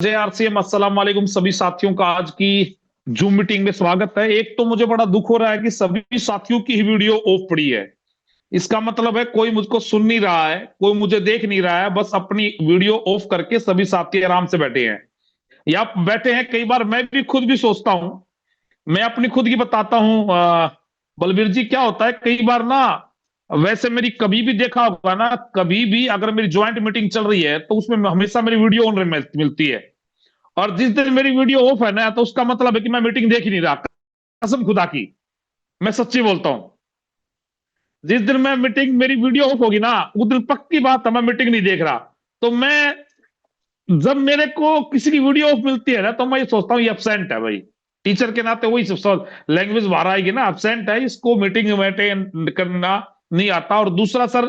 जय आरसीएम, अस्सलाम वालेकुम सभी साथियों का आज की जूम मीटिंग में स्वागत है। एक तो मुझे बड़ा दुख हो रहा है कि सभी साथियों की ही वीडियो ऑफ पड़ी है। इसका मतलब है कोई मुझको सुन नहीं रहा है, कोई मुझे देख नहीं रहा है, बस अपनी वीडियो ऑफ करके सभी साथी आराम से बैठे हैं या बैठे हैं। कई बार मैं भी खुद भी सोचता हूं, मैं अपनी खुद की बताता हूं। बलबीर जी, क्या होता है कई बार ना, वैसे मेरी कभी भी देखा होगा ना, कभी भी अगर मेरी ज्वाइंट मीटिंग चल रही है तो उसमें हमेशा मेरी वीडियो ऑन मिलती है। और जिस दिन मेरी वीडियो ऑफ है ना, तो उसका मतलब है कि मैं मीटिंग देख ही नहीं रहा। कसम खुदा की, मैं सच्ची बोलता हूं। जिस दिन मैं मीटिंग मेरी वीडियो ऑफ होगी ना, उस दिन पक्की बात है मैं मीटिंग नहीं देख रहा। तो मैं, जब मेरे को किसी की वीडियो ऑफ मिलती है ना, तो मैं ये सोचता हूँ ये एब्सेंट है भाई। टीचर के नाते वही लैंग्वेज बाहर आएगी ना, एब्सेंट है, इसको मीटिंग में करना नहीं आता। और दूसरा सर,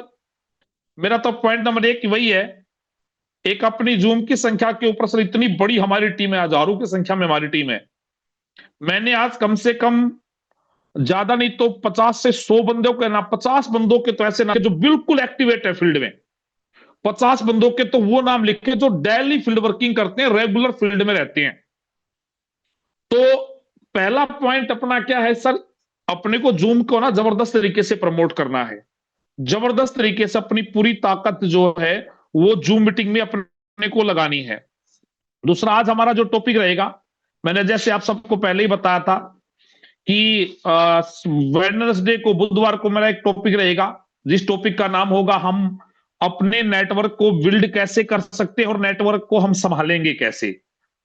मेरा तो पॉइंट नंबर एक वही है। एक अपनी जूम की संख्या के ऊपर सर इतनी बड़ी हमारी टीम है, हजारों की संख्या में हमारी टीम है। मैंने आज कम से कम, ज्यादा नहीं तो 50 से 100 बंदों के ना, 50 बंदों के तो ऐसे नाम जो बिल्कुल एक्टिवेट है फील्ड में। 50 बंदों के तो वो नाम लिखे जो डेली फील्ड वर्किंग करते हैं, रेगुलर फील्ड में रहते हैं। तो पहला पॉइंट अपना क्या है सर, अपने को जूम को ना जबरदस्त तरीके से प्रमोट करना है। जबरदस्त तरीके से अपनी पूरी ताकत जो है वो जूम मीटिंग में अपने को लगानी है। दूसरा, आज हमारा जो टॉपिक रहेगा, मैंने जैसे आप सबको पहले ही बताया था कि वेडनेसडे को, बुधवार को मेरा एक टॉपिक रहेगा, जिस टॉपिक का नाम होगा हम अपने नेटवर्क को बिल्ड कैसे कर सकते हैं और नेटवर्क को हम संभालेंगे कैसे।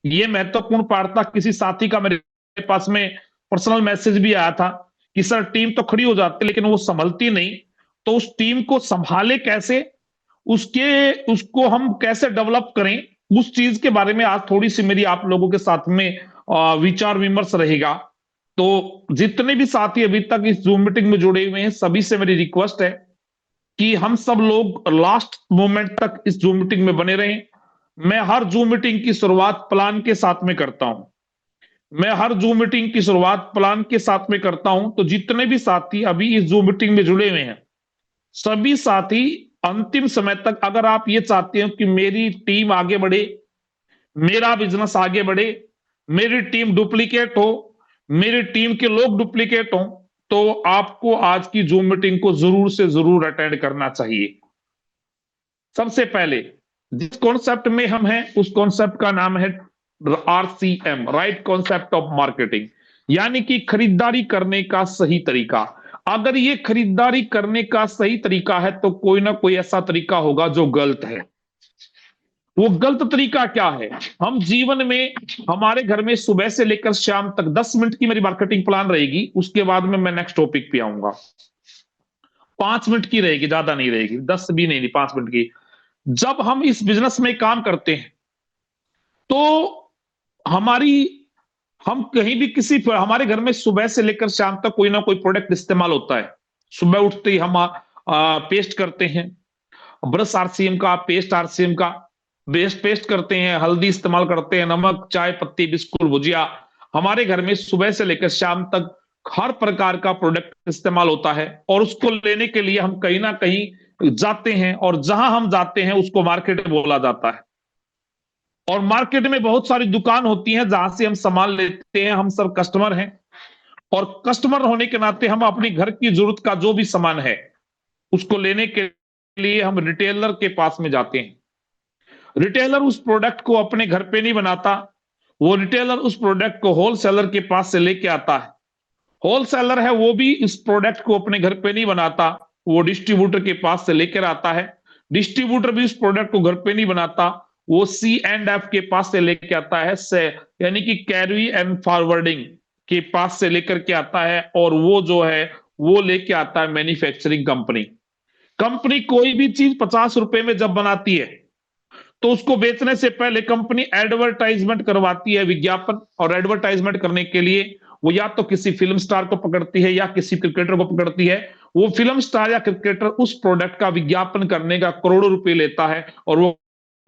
ये महत्वपूर्ण पार्ट था। किसी साथी का मेरे पास में पर्सनल मैसेज भी आया था कि सर टीम तो खड़ी हो जाती लेकिन वो संभलती नहीं, तो उस टीम को संभाले कैसे, उसके उसको हम कैसे डेवलप करें, उस चीज के बारे में आज थोड़ी सी मेरी आप लोगों के साथ में विचार विमर्श रहेगा। तो जितने भी साथी अभी तक इस जूम मीटिंग में जुड़े हुए हैं, सभी से मेरी रिक्वेस्ट है कि हम सब लोग लास्ट मोमेंट तक इस जूम मीटिंग में बने रहें। मैं हर जूम मीटिंग की शुरुआत प्लान के साथ में करता हूं। मैं हर जूम मीटिंग की शुरुआत प्लान के साथ में करता हूं। तो जितने भी साथी अभी इस जूम मीटिंग में जुड़े हुए हैं, सभी साथी अंतिम समय तक, अगर आप ये चाहते हो कि मेरी टीम आगे बढ़े, मेरा बिजनेस आगे बढ़े, मेरी टीम डुप्लीकेट हो, मेरी टीम के लोग डुप्लीकेट हो, तो आपको आज की जूम मीटिंग को जरूर से जरूर अटेंड करना चाहिए। सबसे पहले जिस कॉन्सेप्ट में हम हैं, उस कॉन्सेप्ट का नाम है RCM, right concept of marketing, यानी कि खरीदारी करने का सही तरीका। अगर ये खरीदारी करने का सही तरीका है तो कोई ना कोई ऐसा तरीका होगा जो गलत है। वो गलत तरीका क्या है? हम जीवन में, हमारे घर में सुबह से लेकर शाम तक 10 मिनट की मेरी मार्केटिंग प्लान रहेगी, उसके बाद में मैं नेक्स्ट टॉपिक पे आऊंगा। 5 मिनट की रहेगी, ज्यादा नहीं रहेगी, 10 भी नहीं, 5 मिनट की। जब हम इस बिजनेस में काम करते हैं तो हमारी, हम कहीं भी किसी, हमारे घर में सुबह से लेकर शाम तक कोई ना कोई प्रोडक्ट इस्तेमाल होता है। सुबह उठते ही हम पेस्ट करते हैं, ब्रश RCM का, पेस्ट RCM का, बेस्ट पेस्ट करते हैं, हल्दी इस्तेमाल करते हैं, नमक, चाय पत्ती, बिस्कुट, भुजिया। हमारे घर में सुबह से लेकर शाम तक हर प्रकार का प्रोडक्ट इस्तेमाल होता है, और उसको लेने के लिए हम कहीं ना कहीं जाते हैं, और जहां हम जाते हैं उसको मार्केट बोला जाता है। और मार्केट में बहुत सारी दुकान होती हैं जहां से हम सामान लेते हैं। हम सब कस्टमर हैं, और कस्टमर होने के नाते हम अपनी घर की जरूरत का जो भी सामान है उसको लेने के लिए हम रिटेलर के पास में जाते हैं। रिटेलर उस प्रोडक्ट को अपने घर पे नहीं बनाता, वो रिटेलर उस प्रोडक्ट को होलसेलर के पास से लेके आता है। होलसेलर है वो भी इस प्रोडक्ट को अपने घर पे नहीं बनाता, वो डिस्ट्रीब्यूटर के पास से लेकर आता है। डिस्ट्रीब्यूटर भी उस प्रोडक्ट को घर पे नहीं बनाता, वो C&F के पास से लेके आता है, से यानी कि कैरी एंड फॉरवर्डिंग के पास से लेकर के आता है। और वो जो है वो लेके आता है मैन्युफैक्चरिंग कंपनी। कंपनी कोई भी चीज 50 रुपए में जब बनाती है तो उसको बेचने से पहले कंपनी एडवर्टाइजमेंट करवाती है, विज्ञापन। और एडवर्टाइजमेंट करने के लिए वो या तो किसी फिल्म स्टार को पकड़ती है या किसी क्रिकेटर को पकड़ती है। वो फिल्म स्टार या क्रिकेटर उस प्रोडक्ट का विज्ञापन करने का करोड़ों रुपए लेता है, और वो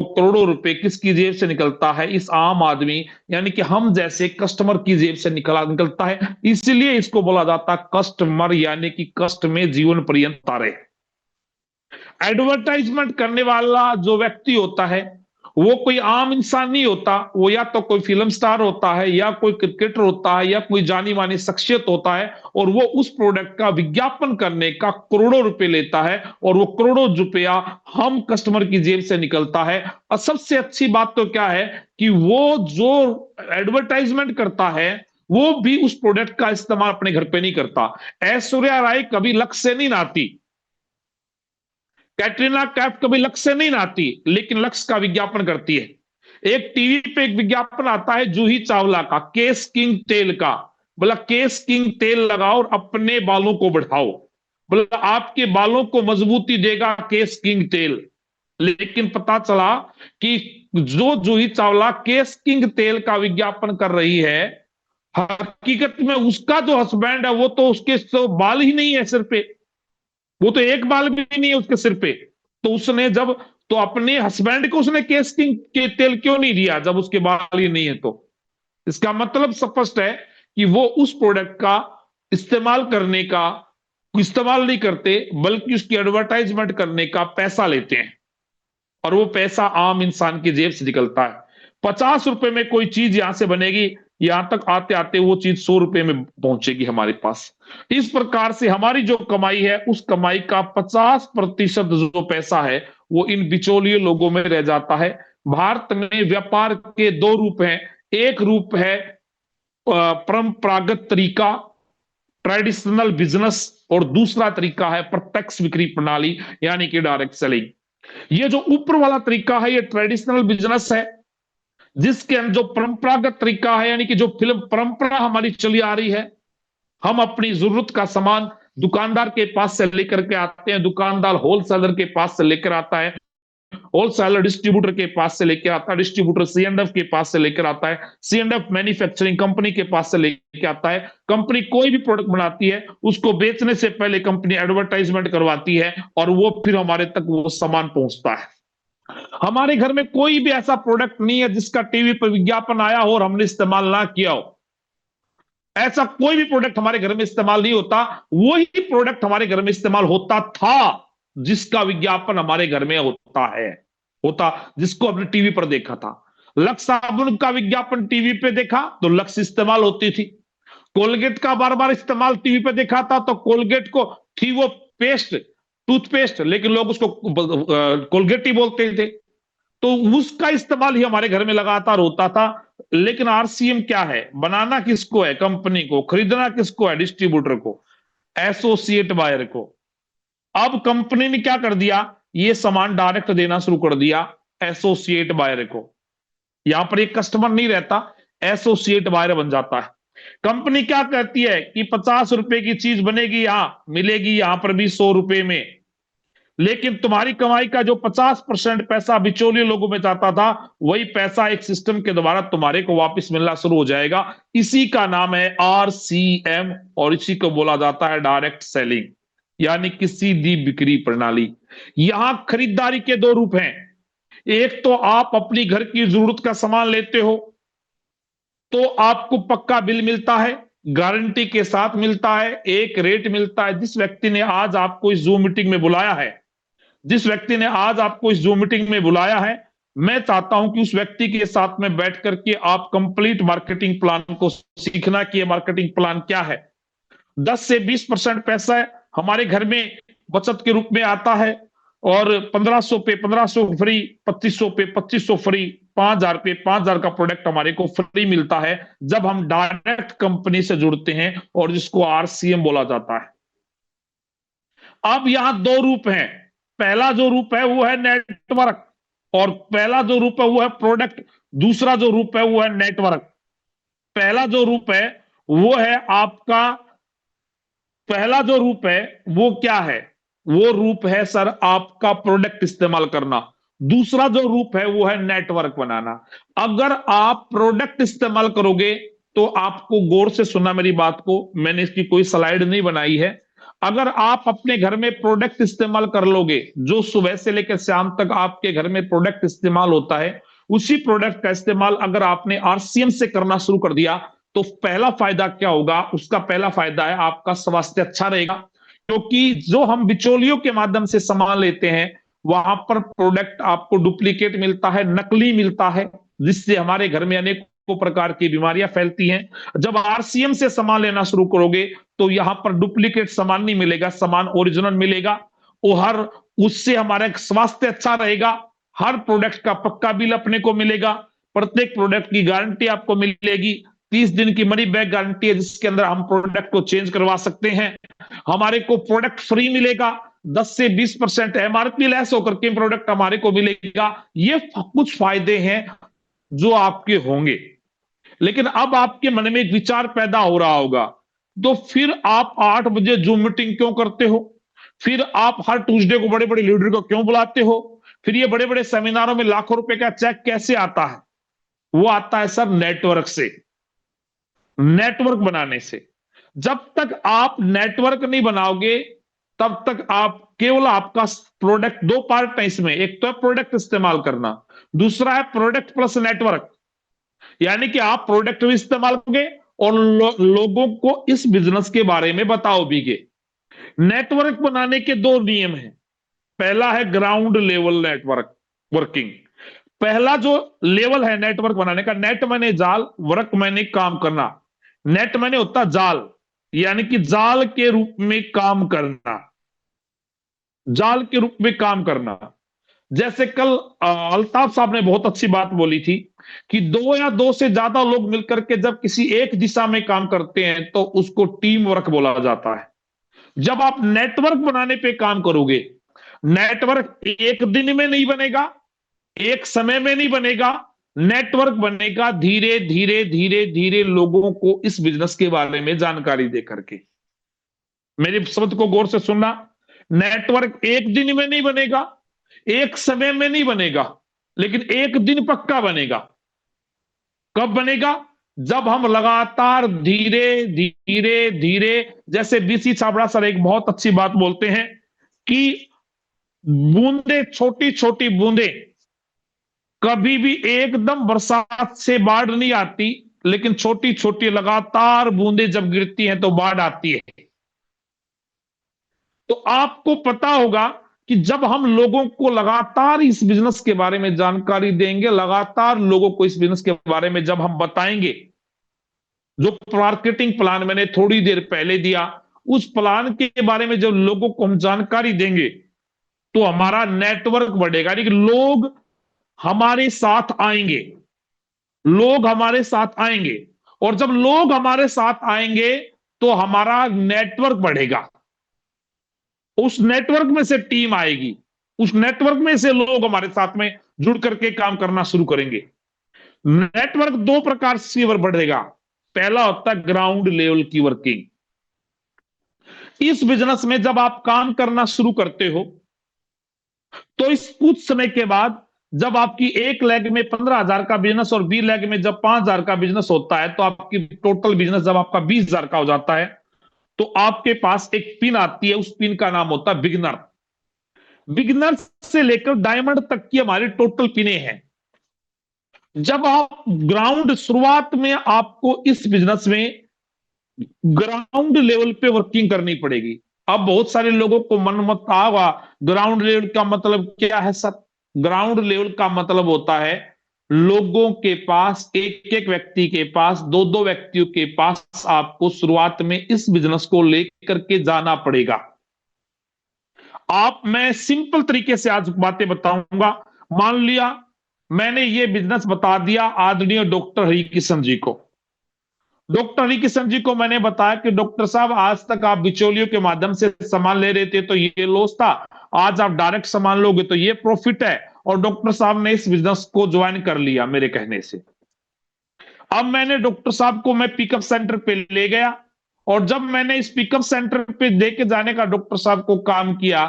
करोड़ों रुपए किसकी जेब से निकलता है? इस आम आदमी, यानी कि हम जैसे कस्टमर की जेब से निकलता है। इसलिए इसको बोला जाता है कस्टमर, यानी कि कष्ट में जीवन पर्यंत तारे। एडवर्टाइजमेंट करने वाला जो व्यक्ति होता है वो कोई आम इंसान नहीं होता, वो या तो कोई फिल्म स्टार होता है, या कोई क्रिकेटर होता है, या कोई जानी मानी शख्सियत होता है, और वो उस प्रोडक्ट का विज्ञापन करने का करोड़ों रुपए लेता है, और वो करोड़ों रुपया हम कस्टमर की जेब से निकलता है। और सबसे अच्छी बात तो क्या है कि वो जो एडवर्टाइजमेंट करता है, वो भी उस प्रोडक्ट का इस्तेमाल अपने घर पे नहीं करता। ऐश्वर्या राय कभी लक्ष्य से नहीं नहाती, कैटरीना कैफ कभी लक्ष्य से नहीं नहाती, लेकिन लक्ष्य का विज्ञापन करती है। एक टीवी पे एक विज्ञापन आता है जूही चावला का, केस किंग तेल का। बोला केस किंग तेल लगाओ और अपने बालों को बढ़ाओ, बोला आपके बालों को मजबूती देगा केस किंग तेल। लेकिन पता चला कि जो जूही चावला केस किंग तेल का विज्ञापन कर रही है, हकीकत में उसका जो हस्बैंड है वो तो उसके तो बाल ही नहीं है सिर पे, वो तो एक बाल भी नहीं है उसके सिर पे। तो उसने जब, तो अपने हस्बैंड को उसने केस किंग के तेल क्यों नहीं दिया जब उसके बाल ही नहीं है? तो इसका मतलब स्पष्ट है कि वो उस प्रोडक्ट का इस्तेमाल करने का, इस्तेमाल नहीं करते, बल्कि उसकी एडवर्टाइजमेंट करने का पैसा लेते हैं, और वो पैसा आम इंसान की जेब से निकलता है। 50 रुपए में कोई चीज यहां से बनेगी, यहां तक आते आते वो चीज 100 रुपए में पहुंचेगी हमारे पास। इस प्रकार से हमारी जो कमाई है, उस कमाई का 50% जो पैसा है, वो इन बिचौलिए लोगों में रह जाता है। भारत में व्यापार के दो रूप हैं। एक रूप है परंपरागत तरीका, ट्रेडिशनल बिजनेस, और दूसरा तरीका है प्रत्यक्ष बिक्री प्रणाली, यानी कि डायरेक्ट सेलिंग। ये जो ऊपर वाला तरीका है, ये ट्रेडिशनल बिजनेस है, जिसके अंदर जो परंपरागत तरीका है, यानी कि जो फिल्म परंपरा हमारी चली आ रही है, हम अपनी जरूरत का सामान दुकानदार के पास से लेकर के आते हैं, दुकानदार होलसेलर के पास से लेकर आता है, होलसेलर डिस्ट्रीब्यूटर के पास से लेकर आता है, डिस्ट्रीब्यूटर सीएनडएफ के पास से लेकर आता है, सीएनडएफ मैन्युफैक्चरिंग कंपनी के पास से लेकर आता है। कंपनी कोई भी प्रोडक्ट बनाती है, उसको बेचने से पहले कंपनी एडवर्टाइजमेंट करवाती है, और वो फिर हमारे तक वो सामान पहुंचता है। हमारे घर में कोई भी ऐसा प्रोडक्ट नहीं है जिसका टीवी पर विज्ञापन आया हो और हमने इस्तेमाल ना किया हो। ऐसा कोई भी प्रोडक्ट हमारे घर में इस्तेमाल नहीं होता। वही प्रोडक्ट हमारे घर में इस्तेमाल होता था जिसका विज्ञापन हमारे घर में होता, जिसको हमने टीवी पर देखा था। लक्स साबुन का विज्ञापन टीवी पे देखा तो लक्स इस्तेमाल होती थी। कोलगेट का बार बार इस्तेमाल टीवी पे देखा था तो कोलगेट को थी वो पेस्ट, टूथपेस्ट, लेकिन लोग उसको कोलगेट ही बोलते थे, तो उसका इस्तेमाल ही हमारे घर में लगातार होता था। लेकिन आरसीएम क्या है? बनाना किसको है? कंपनी को। खरीदना किसको है? डिस्ट्रीब्यूटर को, एसोसिएट बायर को। अब कंपनी ने क्या कर दिया? ये सामान डायरेक्ट देना शुरू कर दिया एसोसिएट बायर को। यहां पर एक कस्टमर नहीं रहता, एसोसिएट बायर बन जाता है। कंपनी क्या कहती है कि 50 रुपए की चीज बनेगी, यहां मिलेगी, यहां पर भी 100 रुपए में। लेकिन तुम्हारी कमाई का जो 50% पैसा बिचौलिए लोगों में जाता था, वही पैसा एक सिस्टम के द्वारा तुम्हारे को वापस मिलना शुरू हो जाएगा। इसी का नाम है आरसीएम, और इसी को बोला जाता है डायरेक्ट सेलिंग, यानी कि सीधी बिक्री प्रणाली। यहां खरीदारी के दो रूप हैं। एक तो आप अपनी घर की जरूरत का सामान लेते हो, तो आपको पक्का बिल मिलता है, गारंटी के साथ मिलता है, एक रेट मिलता है। जिस व्यक्ति ने आज आपको इस जूम मीटिंग में बुलाया है, जिस व्यक्ति ने आज आपको इस जूम मीटिंग में बुलाया है, मैं चाहता हूं कि उस व्यक्ति के साथ में बैठ करके आप कंप्लीट मार्केटिंग प्लान को सीखना कि मार्केटिंग प्लान क्या है। 10 से 20% पैसा हमारे घर में बचत के रूप में आता है, और 1500 पे 1500 फ्री, 2500 पे 2500 फ्री, 5000 पे 5000 का प्रोडक्ट हमारे को फ्री मिलता है जब हम डायरेक्ट कंपनी से जुड़ते हैं, और जिसको आरसीएम बोला जाता है। अब यहां दो रूप हैं। पहला जो रूप है वो है नेटवर्क, और पहला जो रूप है वो है प्रोडक्ट। दूसरा जो रूप है वो है नेटवर्क। पहला जो रूप है वो है आपका, पहला जो रूप है वो क्या है? वो रूप है सर आपका प्रोडक्ट इस्तेमाल करना। दूसरा जो रूप है वो है नेटवर्क बनाना। अगर आप प्रोडक्ट इस्तेमाल करोगे, तो आपको गौर से सुनना मेरी बात को, मैंने इसकी कोई स्लाइड नहीं बनाई है। अगर आप अपने घर में प्रोडक्ट इस्तेमाल कर लोगे, जो सुबह से लेकर शाम तक आपके घर में प्रोडक्ट इस्तेमाल होता है, उसी प्रोडक्ट का इस्तेमाल अगर आपने आरसीएम से करना शुरू कर दिया, तो पहला फायदा क्या होगा? उसका पहला फायदा है आपका स्वास्थ्य अच्छा रहेगा, क्योंकि जो हम बिचौलियों के माध्यम से सामान लेते हैं, वहां पर प्रोडक्ट आपको डुप्लीकेट मिलता है, नकली मिलता है, जिससे हमारे घर में अनेकों प्रकार की बीमारियां फैलती हैं। जब आरसीएम से सामान लेना शुरू करोगे तो यहां पर डुप्लीकेट सामान नहीं मिलेगा, सामान ओरिजिनल मिलेगा। और हर उससे हमारा स्वास्थ्य अच्छा रहेगा। हर प्रोडक्ट का पक्का बिल अपने को मिलेगा। प्रत्येक प्रोडक्ट की गारंटी आपको मिलेगी। 30 दिन की मनी बैक गारंटी है, जिसके अंदर हम प्रोडक्ट को चेंज करवा सकते हैं। हमारे को प्रोडक्ट फ्री मिलेगा। 10 से 20% एमआरपी लेस होकर के प्रोडक्ट हमारे को मिलेगा। ये कुछ फायदे हैं जो आपके होंगे। लेकिन अब आपके मन में एक विचार पैदा हो रहा होगा, तो फिर आप 8 बजे जूम मीटिंग क्यों करते हो? फिर आप हर ट्यूसडे को बड़े बड़े लीडर को क्यों बुलाते हो? फिर ये बड़े बड़े सेमिनारों में लाखों रुपए का चेक कैसे आता है? वो आता है सर नेटवर्क से, नेटवर्क बनाने से। जब तक आप नेटवर्क नहीं बनाओगे, तब तक आप केवल आपका प्रोडक्ट, दो पार्ट है इसमें, एक तो है प्रोडक्ट इस्तेमाल करना, दूसरा है प्रोडक्ट प्लस नेटवर्क। यानी कि आप प्रोडक्ट भी इस्तेमाल करोगे और लोगों को इस बिजनेस के बारे में बताओ भीगे। नेटवर्क बनाने के दो नियम हैं। पहला है ग्राउंड लेवल नेटवर्क वर्किंग। पहला जो लेवल है नेटवर्क बनाने का, नेट मैंने जाल, वर्क मैंने काम करना। नेट मैंने होता जाल, यानी कि जाल के रूप में काम करना, जाल के रूप में काम करना। जैसे कल अल्ताफ साहब ने बहुत अच्छी बात बोली थी कि दो या दो से ज्यादा लोग मिलकर के जब किसी एक दिशा में काम करते हैं तो उसको टीम वर्क बोला जाता है। जब आप नेटवर्क बनाने पे काम करोगे, नेटवर्क एक दिन में नहीं बनेगा, एक समय में नहीं बनेगा। नेटवर्क बनेगा धीरे धीरे धीरे धीरे, लोगों को इस बिजनेस के बारे में जानकारी दे करके। मेरे शब्द को गौर से सुनना। नेटवर्क एक दिन में नहीं बनेगा, एक समय में नहीं बनेगा, लेकिन एक दिन पक्का बनेगा। कब बनेगा? जब हम लगातार धीरे धीरे धीरे, जैसे बीसी छाबड़ा सर एक बहुत अच्छी बात बोलते हैं कि बूंदे, छोटी छोटी बूंदे, कभी भी एकदम बरसात से बाढ़ नहीं आती, लेकिन छोटी छोटी लगातार बूंदे जब गिरती हैं तो बाढ़ आती है। तो आपको पता होगा कि जब हम लोगों को लगातार इस बिजनेस के बारे में जानकारी देंगे, लगातार लोगों को इस बिजनेस के बारे में जब हम बताएंगे, जो मार्केटिंग प्लान मैंने थोड़ी देर पहले दिया, उस प्लान के बारे में जब लोगों को हम जानकारी देंगे तो हमारा नेटवर्क बढ़ेगा। यानी कि लोग हमारे साथ आएंगे, लोग हमारे साथ आएंगे, और जब लोग हमारे साथ आएंगे तो हमारा नेटवर्क बढ़ेगा। उस नेटवर्क में से टीम आएगी, उस नेटवर्क में से लोग हमारे साथ में जुड़ करके काम करना शुरू करेंगे। नेटवर्क दो प्रकार से बढ़ेगा। पहला होता है ग्राउंड लेवल की वर्किंग। इस बिजनेस में जब आप काम करना शुरू करते हो तो इस कुछ समय के बाद, जब आपकी एक लेग में 15,000 का बिजनेस और बी लेग में जब 5,000 का बिजनेस होता है, तो आपकी टोटल बिजनेस जब आपका 20,000 का हो जाता है, तो आपके पास एक पिन आती है। उस पिन का नाम होता है बिगनर। बिगनर से लेकर डायमंड तक की हमारी टोटल पिने हैं। जब आप ग्राउंड, शुरुआत में आपको इस बिजनेस में ग्राउंड लेवल पे वर्किंग करनी पड़ेगी। अब बहुत सारे लोगों को मन मत आवा, ग्राउंड लेवल का मतलब क्या है सर? ग्राउंड लेवल का मतलब होता है लोगों के पास, एक एक व्यक्ति के पास, दो दो व्यक्तियों के पास आपको शुरुआत में इस बिजनेस को लेकर के जाना पड़ेगा। मैं सिंपल तरीके से आज बातें बताऊंगा। मान लिया मैंने ये बिजनेस बता दिया आदरणीय डॉक्टर हरिकिशन जी को। डॉक्टर हरिकिशन जी को मैंने बताया कि डॉक्टर साहब, आज तक आप बिचौलियों के माध्यम से सामान ले रहे थे तो ये लॉस था, आज आप डायरेक्ट सामान लोगे तो ये प्रॉफिट है। और डॉक्टर साहब ने इस बिजनेस को ज्वाइन कर लिया मेरे कहने से। अब मैंने डॉक्टर साहब को मैं पिकअप सेंटर पे ले गया, और जब मैंने इस पिकअप सेंटर पे लेके जाने का डॉक्टर साहब को काम किया,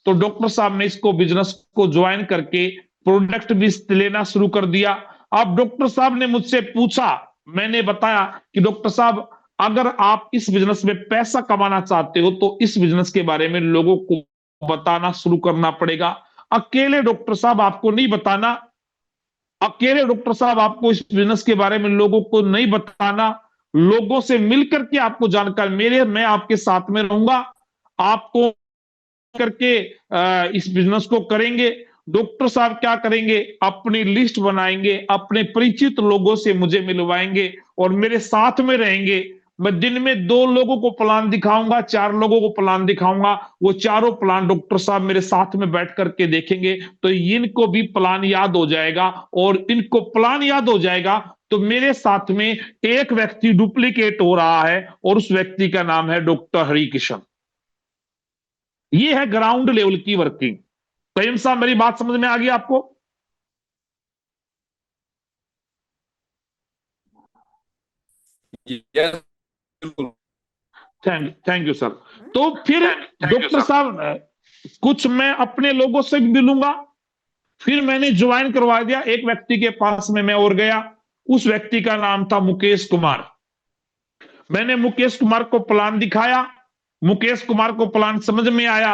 तो डॉक्टर साहब ने इसको बिजनेस को ज्वाइन करके प्रोडक्ट भी लेना शुरू कर दिया। अब डॉक्टर साहब ने मुझसे पूछा, मैंने बताया कि डॉक्टर साहब, अगर आप इस बिजनेस में पैसा कमाना चाहते हो तो इस बिजनेस के बारे में लोगों को बताना शुरू करना पड़ेगा। अकेले डॉक्टर साहब आपको नहीं बताना, अकेले डॉक्टर साहब आपको इस बिजनेस के बारे में लोगों को नहीं बताना, लोगों से मिलकर के आपको जानकारी, मैं आपके साथ में रहूंगा, आपको करके इस बिजनेस को करेंगे। डॉक्टर साहब क्या करेंगे, अपनी लिस्ट बनाएंगे, अपने परिचित लोगों से मुझे मिलवाएंगे और मेरे साथ में रहेंगे। मैं दिन में 2 लोगों को प्लान दिखाऊंगा, 4 लोगों को प्लान दिखाऊंगा, वो चारों प्लान डॉक्टर साहब मेरे साथ में बैठ करके देखेंगे, तो इनको भी प्लान याद हो जाएगा। और इनको प्लान याद हो जाएगा तो मेरे साथ में एक व्यक्ति डुप्लीकेट हो रहा है और उस व्यक्ति का नाम है डॉक्टर हरिकिशन। ये है ग्राउंड लेवल की वर्किंग। कईम साहब, मेरी बात समझ में आ गई आपको? यस, बिल्कुल। Thank you sir. तो फिर थैंक यू डॉक्टर सर। साहब, कुछ मैं अपने लोगों से भी मिलूंगा। फिर मैंने ज्वाइन करवा दिया, एक व्यक्ति के पास में मैं और गया। उस व्यक्ति का नाम था मुकेश कुमार। मैंने मुकेश कुमार को प्लान दिखाया, मुकेश कुमार को प्लान समझ में आया,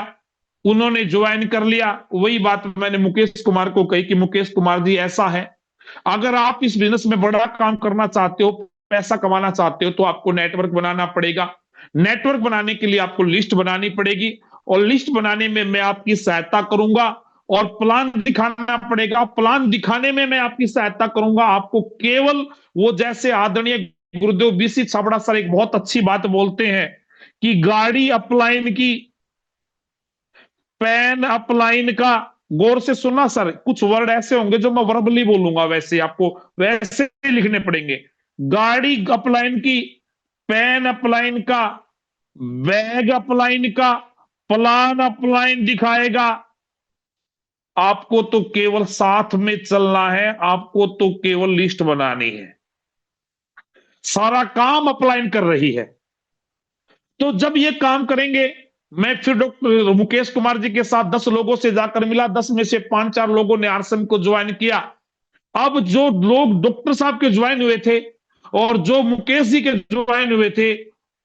उन्होंने ज्वाइन कर लिया। वही बात मैंने मुकेश कुमार को कही कि मुकेश कुमार जी ऐसा है, अगर आप इस बिजनेस में बड़ा काम करना चाहते हो, पैसा कमाना चाहते हो, तो आपको नेटवर्क बनाना पड़ेगा। नेटवर्क बनाने के लिए आपको लिस्ट बनानी पड़ेगी और लिस्ट बनाने में मैं आपकी सहायता करूंगा और प्लान दिखाना पड़ेगा। प्लान दिखाने में मैं आपकी सहायता करूंगा। आपको केवल वो, जैसे आदरणीय गुरुदेव बीसी छाबड़ा सर एक बहुत अच्छी बात बोलते हैं कि गाड़ी अपलाइन की, पेन अपलाइन का, गौर से सुनना सर, कुछ वर्ड ऐसे होंगे जो मैं वर्बली बोलूंगा, वैसे आपको वैसे ही लिखने पड़ेंगे। गाड़ी अपलाइन की, पेन अपलाइन का, बैग अपलाइन का, प्लान अपलाइन दिखाएगा। आपको तो केवल साथ में चलना है, आपको तो केवल लिस्ट बनानी है, सारा काम अपलाइन कर रही है। तो जब ये काम करेंगे, मैं फिर डॉक्टर मुकेश कुमार जी के साथ 10 लोगों से जाकर मिला, 10 में से 5-4 लोगों ने आरसम को ज्वाइन किया। अब जो लोग डॉक्टर साहब के ज्वाइन हुए थे और जो मुकेश जी के ज्वाइन हुए थे,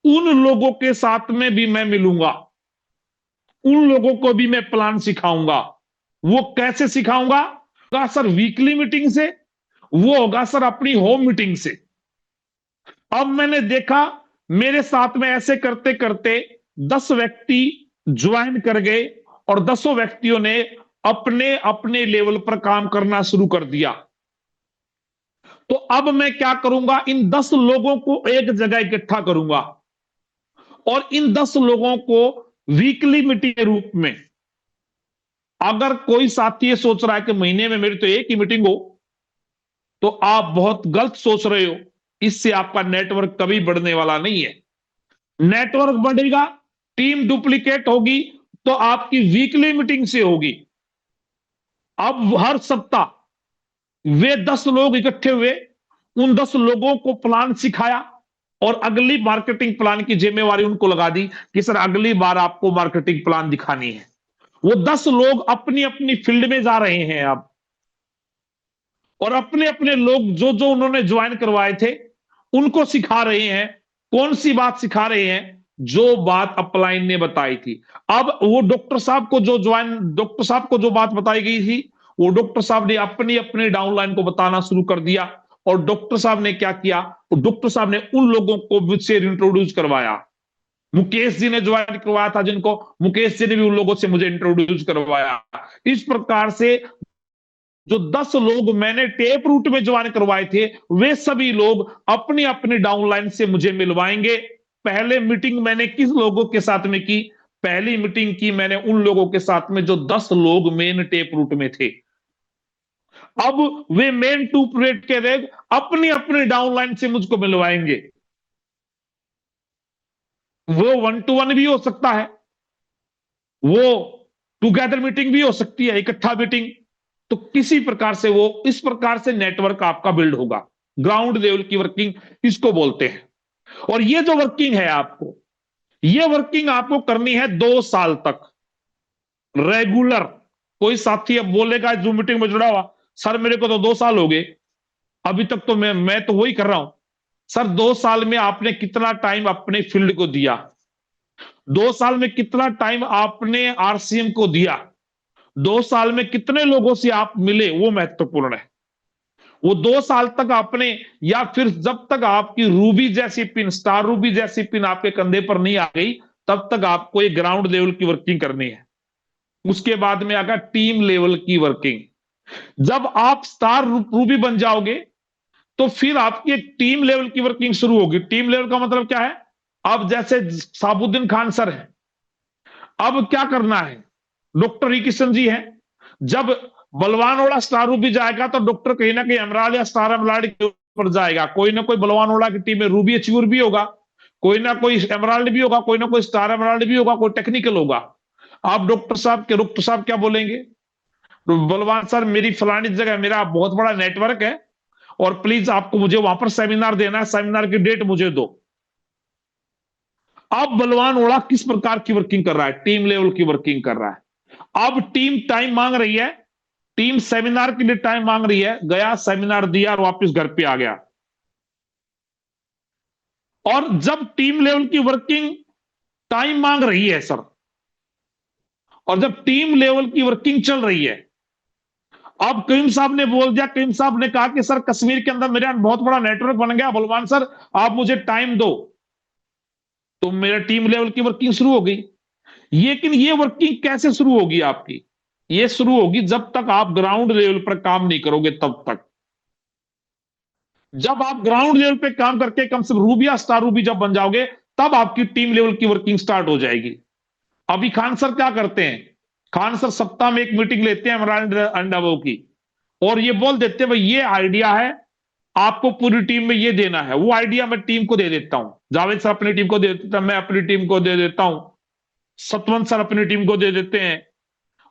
उन लोगों के साथ में भी मैं मिलूंगा, उन लोगों को भी मैं प्लान सिखाऊंगा। वो कैसे सिखाऊंगा? होगा सर वीकली मीटिंग से, वो होगा सर अपनी होम मीटिंग से। अब मैंने देखा मेरे साथ में ऐसे करते करते 10 व्यक्ति ज्वाइन कर गए और 10 व्यक्तियों ने अपने अपने लेवल पर काम करना शुरू कर दिया। तो अब मैं क्या करूंगा, इन 10 लोगों को एक जगह इकट्ठा करूंगा और इन 10 लोगों को वीकली मीटिंग के रूप में, अगर कोई साथी ये सोच रहा है कि महीने में मेरी तो एक ही मीटिंग हो, तो आप बहुत गलत सोच रहे हो। इससे आपका नेटवर्क कभी बढ़ने वाला नहीं है। नेटवर्क बढ़ेगा, टीम डुप्लीकेट होगी, तो आपकी वीकली मीटिंग से होगी। अब हर सप्ताह वे 10 लोग इकट्ठे हुए, उन 10 लोगों को प्लान सिखाया और अगली मार्केटिंग प्लान की जिम्मेवारी उनको लगा दी कि सर अगली बार आपको मार्केटिंग प्लान दिखानी है। वो 10 लोग अपनी अपनी फील्ड में जा रहे हैं अब, और अपने अपने लोग जो जो उन्होंने ज्वाइन करवाए थे उनको सिखा रहे हैं। कौन सी बात सिखा रहे हैं? जो बात अपलाइन ने बताई थी। अब वो डॉक्टर साहब को जो बात बताई गई थी, वो डॉक्टर साहब ने अपनी अपनी डाउनलाइन को बताना शुरू कर दिया। और डॉक्टर साहब ने क्या किया, डॉक्टर साहब ने उन लोगों को मुझसे इंट्रोड्यूस करवाया। मुकेश जी ने ज्वाइन करवाया था जिनको, मुकेश जी ने भी उन लोगों से मुझे इंट्रोड्यूस करवाया। इस प्रकार से जो 10 लोग मैंने टेप रूट में ज्वाइन करवाए थे, वे सभी लोग अपनी अपनी डाउनलाइन से मुझे मिलवाएंगे। पहले मीटिंग मैंने किस लोगों के साथ में की? पहली मीटिंग की मैंने उन लोगों के साथ में जो 10 लोग मेन टेप रूट में थे। अब वे मेन टू रेट के रेग अपनी अपनी डाउनलाइन से मुझको मिलवाएंगे। वो 1-to-1 भी हो सकता है, वो टुगेदर मीटिंग भी हो सकती है, इकट्ठा मीटिंग। तो किसी प्रकार से वो, इस प्रकार से नेटवर्क आपका बिल्ड होगा। ग्राउंड लेवल की वर्किंग इसको बोलते हैं। और ये जो वर्किंग है आपको, ये वर्किंग आपको करनी है 2 साल तक रेगुलर। कोई साथी अब बोलेगा जूम मीटिंग में जुड़ा हुआ, सर मेरे को तो 2 साल हो गए, अभी तक तो मैं तो वही कर रहा हूं। सर 2 साल में आपने कितना टाइम अपने फील्ड को दिया? 2 साल में कितना टाइम आपने आरसीएम को दिया? 2 साल में कितने लोगों से आप मिले, वो महत्वपूर्ण है। वो 2 साल तक आपने, या फिर जब तक आपकी रूबी जैसी पिन, स्टार रूबी जैसी पिन आपके कंधे पर नहीं आ गई, तब तक आपको एक ग्राउंड लेवल की वर्किंग करनी है। उसके बाद में आगा टीम लेवल की वर्किंग। जब आप स्टार रूबी बन जाओगे तो फिर आपकी एक टीम लेवल की वर्किंग शुरू होगी। टीम लेवल का मतलब क्या है? अब जैसे साबुद्दीन खान सर है, अब क्या करना है? डॉक्टर ई किशन जी है। जब बलवान वाला स्टार रूबी जाएगा तो डॉक्टर कहीं ना कहीं एमराल्ड या स्टार एमराल्ड के ऊपर जाएगा। कोई ना कोई बलवान वाला की टीम में रूबी अचीवर भी होगा, कोई ना कोई एमराल्ड भी होगा, कोई ना कोई स्टार एमराल्ड भी होगा, कोई टेक्निकल होगा। आप डॉक्टर साहब क्या बोलेंगे? तो बलवान सर, मेरी फलानी जगह मेरा बहुत बड़ा नेटवर्क है और प्लीज आपको मुझे वहां पर सेमिनार देना है, सेमिनार की डेट मुझे दो। अब बलवान ओड़ा किस प्रकार की वर्किंग कर रहा है? टीम लेवल की वर्किंग कर रहा है। अब टीम टाइम मांग रही है, टीम सेमिनार के लिए टाइम मांग रही है, गया सेमिनार दिया और वापस घर पे आ गया। और जब टीम लेवल की वर्किंग टाइम मांग रही है सर, और जब टीम लेवल की वर्किंग चल रही है, अब करीम साहब ने बोल दिया, करीम साहब ने कहा कि सर कश्मीर के अंदर मेरा बहुत बड़ा नेटवर्क बन गया, बलवान सर आप मुझे टाइम दो, तो मेरा टीम लेवल की वर्किंग शुरू हो गई। लेकिन ये वर्किंग कैसे शुरू होगी आपकी? ये शुरू होगी जब तक आप ग्राउंड लेवल पर काम नहीं करोगे तब तक। जब आप ग्राउंड लेवल पे काम करके कम से कम रूबी या स्टार रूबी जब बन जाओगे, तब आपकी टीम लेवल की वर्किंग स्टार्ट हो जाएगी। अभी खान सर क्या करते हैं? खान सर सप्ताह में एक मीटिंग लेते हैं इमरान अंडावो की, और ये बोल देते हैं भाई ये आइडिया है, आपको पूरी टीम में ये देना है। वो आइडिया मैं टीम को दे देता हूं, जावेद सर अपनी टीम को दे देता, मैं अपनी टीम को दे देता हूं, सतवंत सर अपनी टीम को दे देते हैं,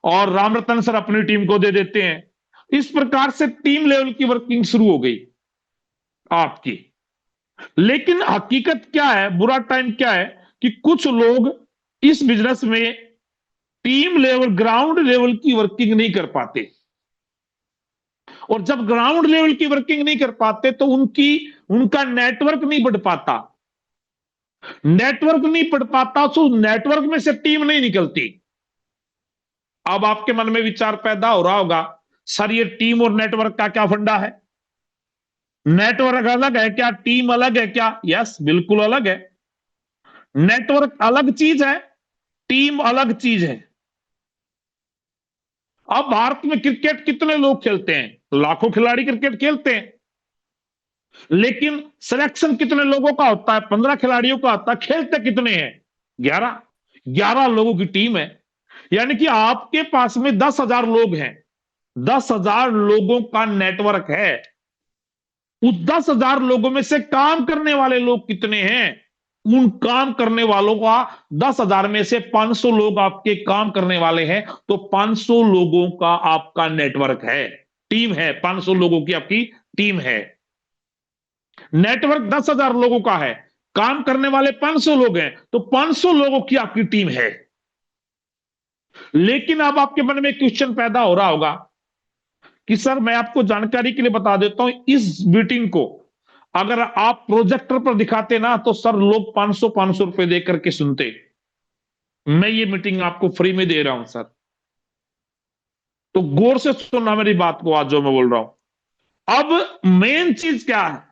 और रामरतन सर अपनी टीम को दे देते हैं। इस प्रकार से टीम लेवल की वर्किंग शुरू हो गई आपकी। लेकिन हकीकत क्या है, बुरा टाइम क्या है कि कुछ लोग इस बिजनेस में टीम लेवल ग्राउंड लेवल की वर्किंग नहीं कर पाते, और जब ग्राउंड लेवल की वर्किंग नहीं कर पाते तो उनका नेटवर्क नहीं बढ़ पाता। नेटवर्क नहीं बढ़ पाता तो नेटवर्क में से टीम नहीं निकलती। अब आपके मन में विचार पैदा हो रहा होगा, सर ये टीम और नेटवर्क का क्या फंडा है? नेटवर्क अलग है क्या, टीम अलग है क्या? यस, बिल्कुल अलग है। नेटवर्क अलग चीज है, टीम अलग चीज है। अब भारत में क्रिकेट कितने लोग खेलते हैं? लाखों खिलाड़ी क्रिकेट खेलते हैं, लेकिन सिलेक्शन कितने लोगों का होता है? 15 खिलाड़ियों का होता है। खेलते कितने हैं? 11। 11 लोगों की टीम है। यानी कि आपके पास में 10,000 लोग हैं, 10,000 लोगों का नेटवर्क है। उस 10,000 लोगों में से काम करने वाले लोग कितने हैं? उन काम करने वालों का 10,000 में से 500 लोग आपके काम करने वाले हैं, तो 500 लोगों का आपका नेटवर्क है, टीम है। 500 लोगों की आपकी टीम है। नेटवर्क 10,000 लोगों का है, काम करने वाले 500 लोग हैं, तो 500 लोगों की आपकी टीम है। लेकिन अब आपके मन में क्वेश्चन पैदा हो रहा होगा कि सर मैं आपको जानकारी के लिए बता देता हूं, इस मीटिंग को अगर आप प्रोजेक्टर पर दिखाते ना तो सर लोग 500 रुपए दे करके सुनते। मैं ये मीटिंग आपको फ्री में दे रहा हूं सर, तो गौर से सुनना मेरी बात को आज जो मैं बोल रहा हूं। अब मेन चीज क्या है?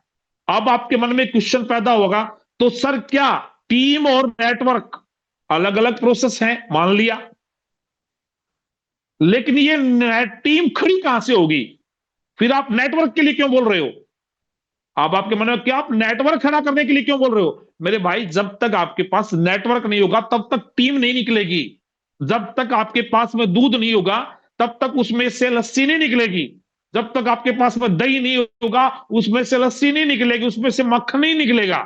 अब आपके मन में क्वेश्चन पैदा होगा, तो सर क्या टीम और नेटवर्क अलग अलग प्रोसेस है? मान लिया, लेकिन ये टीम खड़ी कहां से होगी? फिर आप नेटवर्क के लिए क्यों बोल रहे हो? अब आपके मन में क्या, आप नेटवर्क खड़ा करने के लिए क्यों बोल रहे हो? मेरे भाई, जब तक आपके पास नेटवर्क नहीं होगा तब तक टीम नहीं निकलेगी। जब तक आपके पास में दूध नहीं होगा तब तक उसमें से लस्सी नहीं निकलेगी। जब तक आपके पास में दही नहीं होगा उसमें से लस्सी नहीं निकलेगी, उसमें से मक्खन नहीं निकलेगा।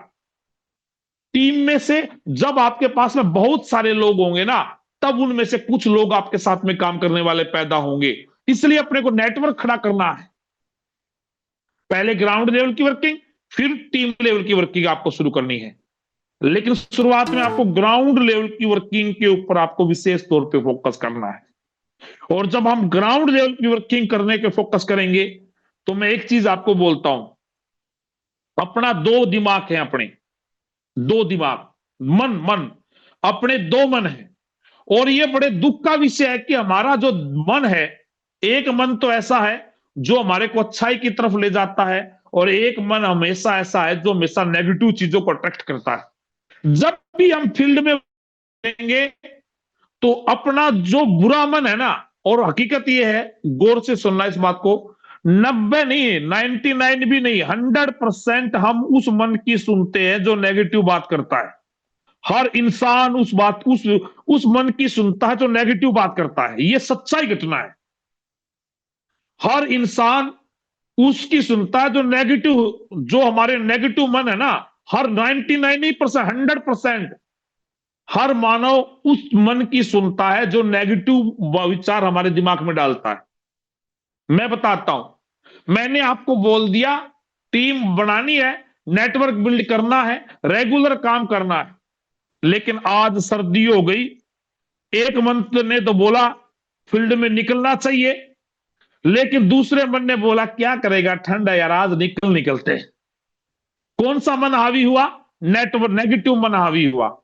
टीम में से जब आपके पास में बहुत सारे लोग होंगे ना, तब उनमें से कुछ लोग आपके साथ में काम करने वाले पैदा होंगे। इसलिए अपने को नेटवर्क खड़ा करना है। पहले ग्राउंड लेवल की वर्किंग, फिर टीम लेवल की वर्किंग आपको शुरू करनी है। लेकिन शुरुआत में आपको ग्राउंड लेवल की वर्किंग के ऊपर आपको विशेष तौर पे फोकस करना है। और जब हम ग्राउंड लेवल की वर्किंग करने के फोकस करेंगे, तो मैं एक चीज आपको बोलता हूं, अपना दो दिमाग है, अपने दो दिमाग, मन मन अपने दो मन है। और ये बड़े दुख का विषय है कि हमारा जो मन है, एक मन तो ऐसा है जो हमारे को अच्छाई की तरफ ले जाता है, और एक मन हमेशा ऐसा है जो हमेशा नेगेटिव चीजों को अट्रैक्ट करता है। जब भी हम फील्ड में रहेंगे तो अपना जो बुरा मन है ना, और हकीकत ये है, गौर से सुनना इस बात को, 90 नहीं, 99 भी नहीं, 100% हम उस मन की सुनते हैं जो नेगेटिव बात करता है। हर इंसान उस मन की सुनता है जो नेगेटिव बात करता है। ये सच्चाई घटना है। हर इंसान उसकी सुनता है जो नेगेटिव, जो हमारे नेगेटिव मन है ना, हर 99% 100% हर मानव उस मन की सुनता है जो नेगेटिव विचार हमारे दिमाग में डालता है। मैं बताता हूं, मैंने आपको बोल दिया टीम बनानी है, नेटवर्क बिल्ड करना है, रेगुलर काम करना है, लेकिन आज सर्दी हो गई, एक मन ने तो बोला फील्ड में निकलना चाहिए, लेकिन दूसरे मन ने बोला क्या करेगा, ठंड है यार, आज निकलते हैं। कौन सा मन हावी हुआ? नेटवर्क नेगेटिव मन हावी हुआ।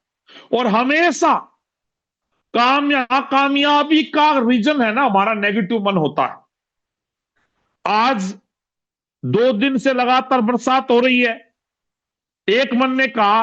और हमेशा कामयाबी का रीजन है ना, हमारा नेगेटिव मन होता है। आज 2 दिन से लगातार बरसात हो रही है, एक मन ने कहा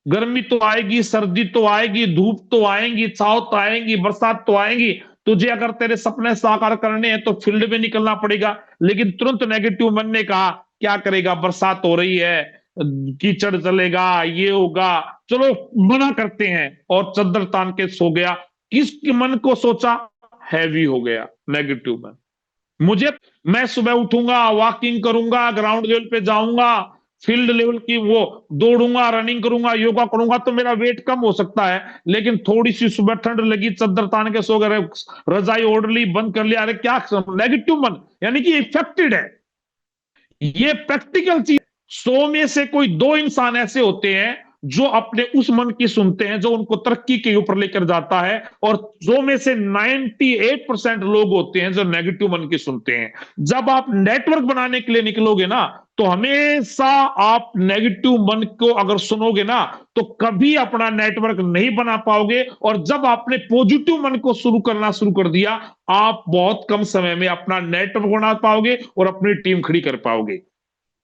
गर्मी तो आएगी, सर्दी तो आएगी, धूप तो आएगी, छाव तो आएगी, बरसात तो आएगी, तुझे अगर तेरे सपने साकार करने हैं तो फील्ड में निकलना पड़ेगा। लेकिन तुरंत नेगेटिव मन ने कहा क्या करेगा, बरसात हो रही है, कीचड़ चलेगा, ये होगा, चलो मना करते हैं, और चद्दर तान के सो गया। किस मन को सोचा? हैवी हो गया, नेगेटिव मन। मुझे, मैं सुबह उठूंगा, वॉकिंग करूंगा, ग्राउंड लेवल पे जाऊंगा, फील्ड लेवल की वो दौड़ूंगा, रनिंग करूंगा, योगा करूंगा, तो मेरा वेट कम हो सकता है। लेकिन थोड़ी सी सुबह ठंड लगी, चद्दर तान के सो गए, रजाई ओढ़ ली, बंद कर लिया, अरे क्या, नेगेटिव मन यानी कि इफेक्टेड है। ये प्रैक्टिकल चीज। 100 में से कोई 2 इंसान ऐसे होते हैं जो अपने उस मन की सुनते हैं जो उनको तरक्की के ऊपर लेकर जाता है, और 100 में से 98% लोग होते हैं जो नेगेटिव मन की सुनते हैं। जब आप नेटवर्क बनाने के लिए निकलोगे ना, तो हमेशा आप नेगेटिव मन को अगर सुनोगे ना, तो कभी अपना नेटवर्क नहीं बना पाओगे। और जब आपने पॉजिटिव मन को शुरू कर दिया, आप बहुत कम समय में अपना नेटवर्क बना पाओगे और अपनी टीम खड़ी कर पाओगे।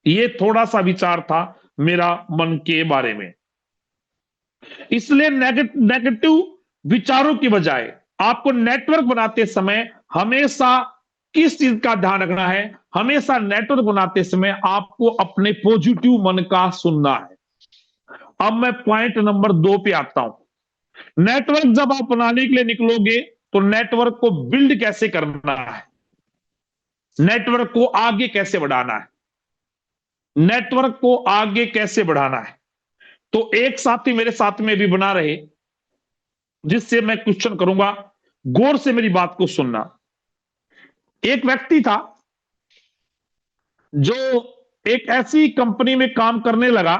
ये थोड़ा सा विचार था मेरा मन के बारे में। इसलिए नेगेटिव विचारों की बजाय आपको नेटवर्क बनाते समय हमेशा किस चीज का ध्यान रखना है? हमेशा नेटवर्क बनाते समय आपको अपने पॉजिटिव मन का सुनना है। अब मैं पॉइंट नंबर 2 पे आता हूं। नेटवर्क जब आप बनाने के लिए निकलोगे, तो नेटवर्क को बिल्ड कैसे करना है, नेटवर्क को आगे कैसे बढ़ाना है, नेटवर्क को आगे कैसे बढ़ाना है। तो एक साथी मेरे साथ में भी बना रहे, जिससे मैं क्वेश्चन करूंगा, गौर से मेरी बात को सुनना। एक व्यक्ति था जो एक ऐसी कंपनी में काम करने लगा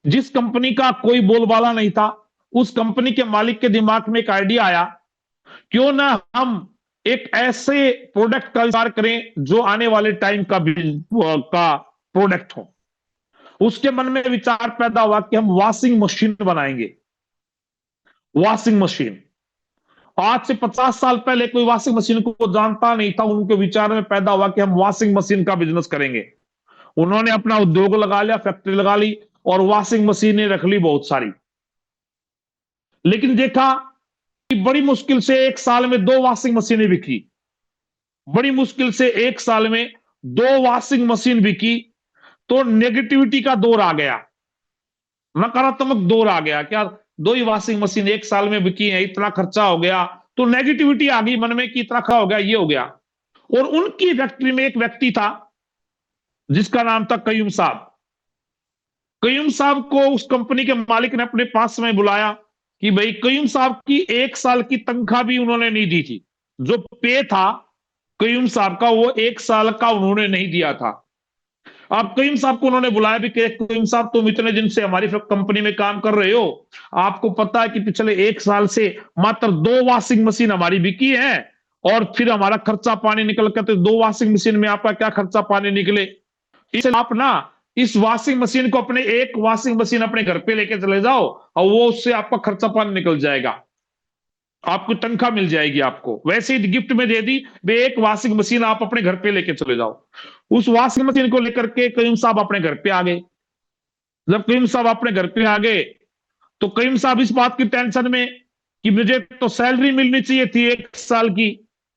जिस कंपनी का कोई बोलबाला नहीं था। उस कंपनी के मालिक के दिमाग में एक आइडिया आया, क्यों ना हम एक ऐसे प्रोडक्ट का विचार करें जो आने वाले टाइम का प्रोडक्ट हो। उसके मन में विचार पैदा हुआ कि हम वॉशिंग मशीन बनाएंगे। वॉशिंग मशीन, आज से 50 साल पहले कोई वॉशिंग मशीन को जानता नहीं था, उनके विचार में पैदा हुआ कि हम वॉशिंग मशीन का बिजनेस करेंगे। उन्होंने अपना उद्योग लगा लिया, फैक्ट्री लगा ली, और वॉशिंग मशीनें रख ली बहुत सारी। लेकिन देखा कि बड़ी मुश्किल से 1 साल में 2 वॉशिंग मशीनें बिकी। बड़ी मुश्किल से 1 साल में 2 वॉशिंग मशीन बिकी, तो नेगेटिविटी का दौर आ गया, नकारात्मक दौर आ गया। क्या, 2 ही वॉशिंग मशीन 1 साल में बिकी है, इतना खर्चा हो गया, तो नेगेटिविटी आ गई मन में कि इतना खर्चा हो गया, ये हो गया। और उनकी फैक्ट्री में एक व्यक्ति था जिसका नाम था कयूम साहब। कयूम साहब को उस कंपनी के मालिक ने अपने पास में बुलाया कि भाई, कयूम साहब की 1 साल की तनख्वाह भी उन्होंने नहीं दी थी। जो पे था कयूम साहब का, वो 1 साल का उन्होंने नहीं दिया था। अब कयूम साहब को उन्होंने बुलाया भी कि कयूम साहब, तुम इतने दिन से हमारी कंपनी में काम कर रहे हो, आपको पता है कि पिछले 1 साल से मात्र 2 वॉशिंग मशीन हमारी बिकी है, और फिर हमारा खर्चा पानी निकल कर, तो 2 वॉशिंग मशीन में आपका क्या खर्चा पानी निकले। इसलिए आप ना इस वॉशिंग मशीन को, अपने एक वॉशिंग मशीन अपने घर पे लेके चले जाओ, और वो उससे आपका खर्चा पानी निकल जाएगा, आपको तनख्वाह मिल जाएगी। आपको वैसे ही गिफ्ट में दे दी, वे एक वॉशिंग मशीन आप अपने घर पे लेके चले जाओ। उस वॉशिंग मशीन को लेकर के कयूम साहब अपने घर पे आ गए। जब कयूम साहब अपने घर पे आ गए, तो कयूम साहब इस बात की टेंशन में कि मुझे तो सैलरी मिलनी चाहिए थी 1 साल की,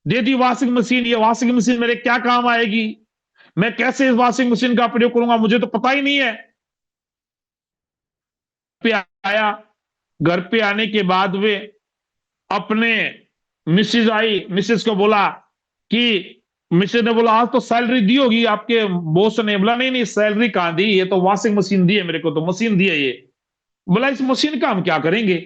दे दी वॉशिंग मशीन। ये वॉशिंग मशीन मेरे क्या काम आएगी, मैं कैसे इस वॉशिंग मशीन का प्रयोग करूंगा, मुझे तो पता ही नहीं है। पे आया, घर पे आने के बाद वे अपने मिसिज आई, मिसिज को बोला कि मिसिज ने बोला आज तो सैलरी दी होगी आपके बॉस ने। बोला नहीं नहीं, सैलरी कहां दी, ये तो वॉशिंग मशीन दी है मेरे को, तो मशीन दी है ये। बोला इस मशीन का हम क्या करेंगे,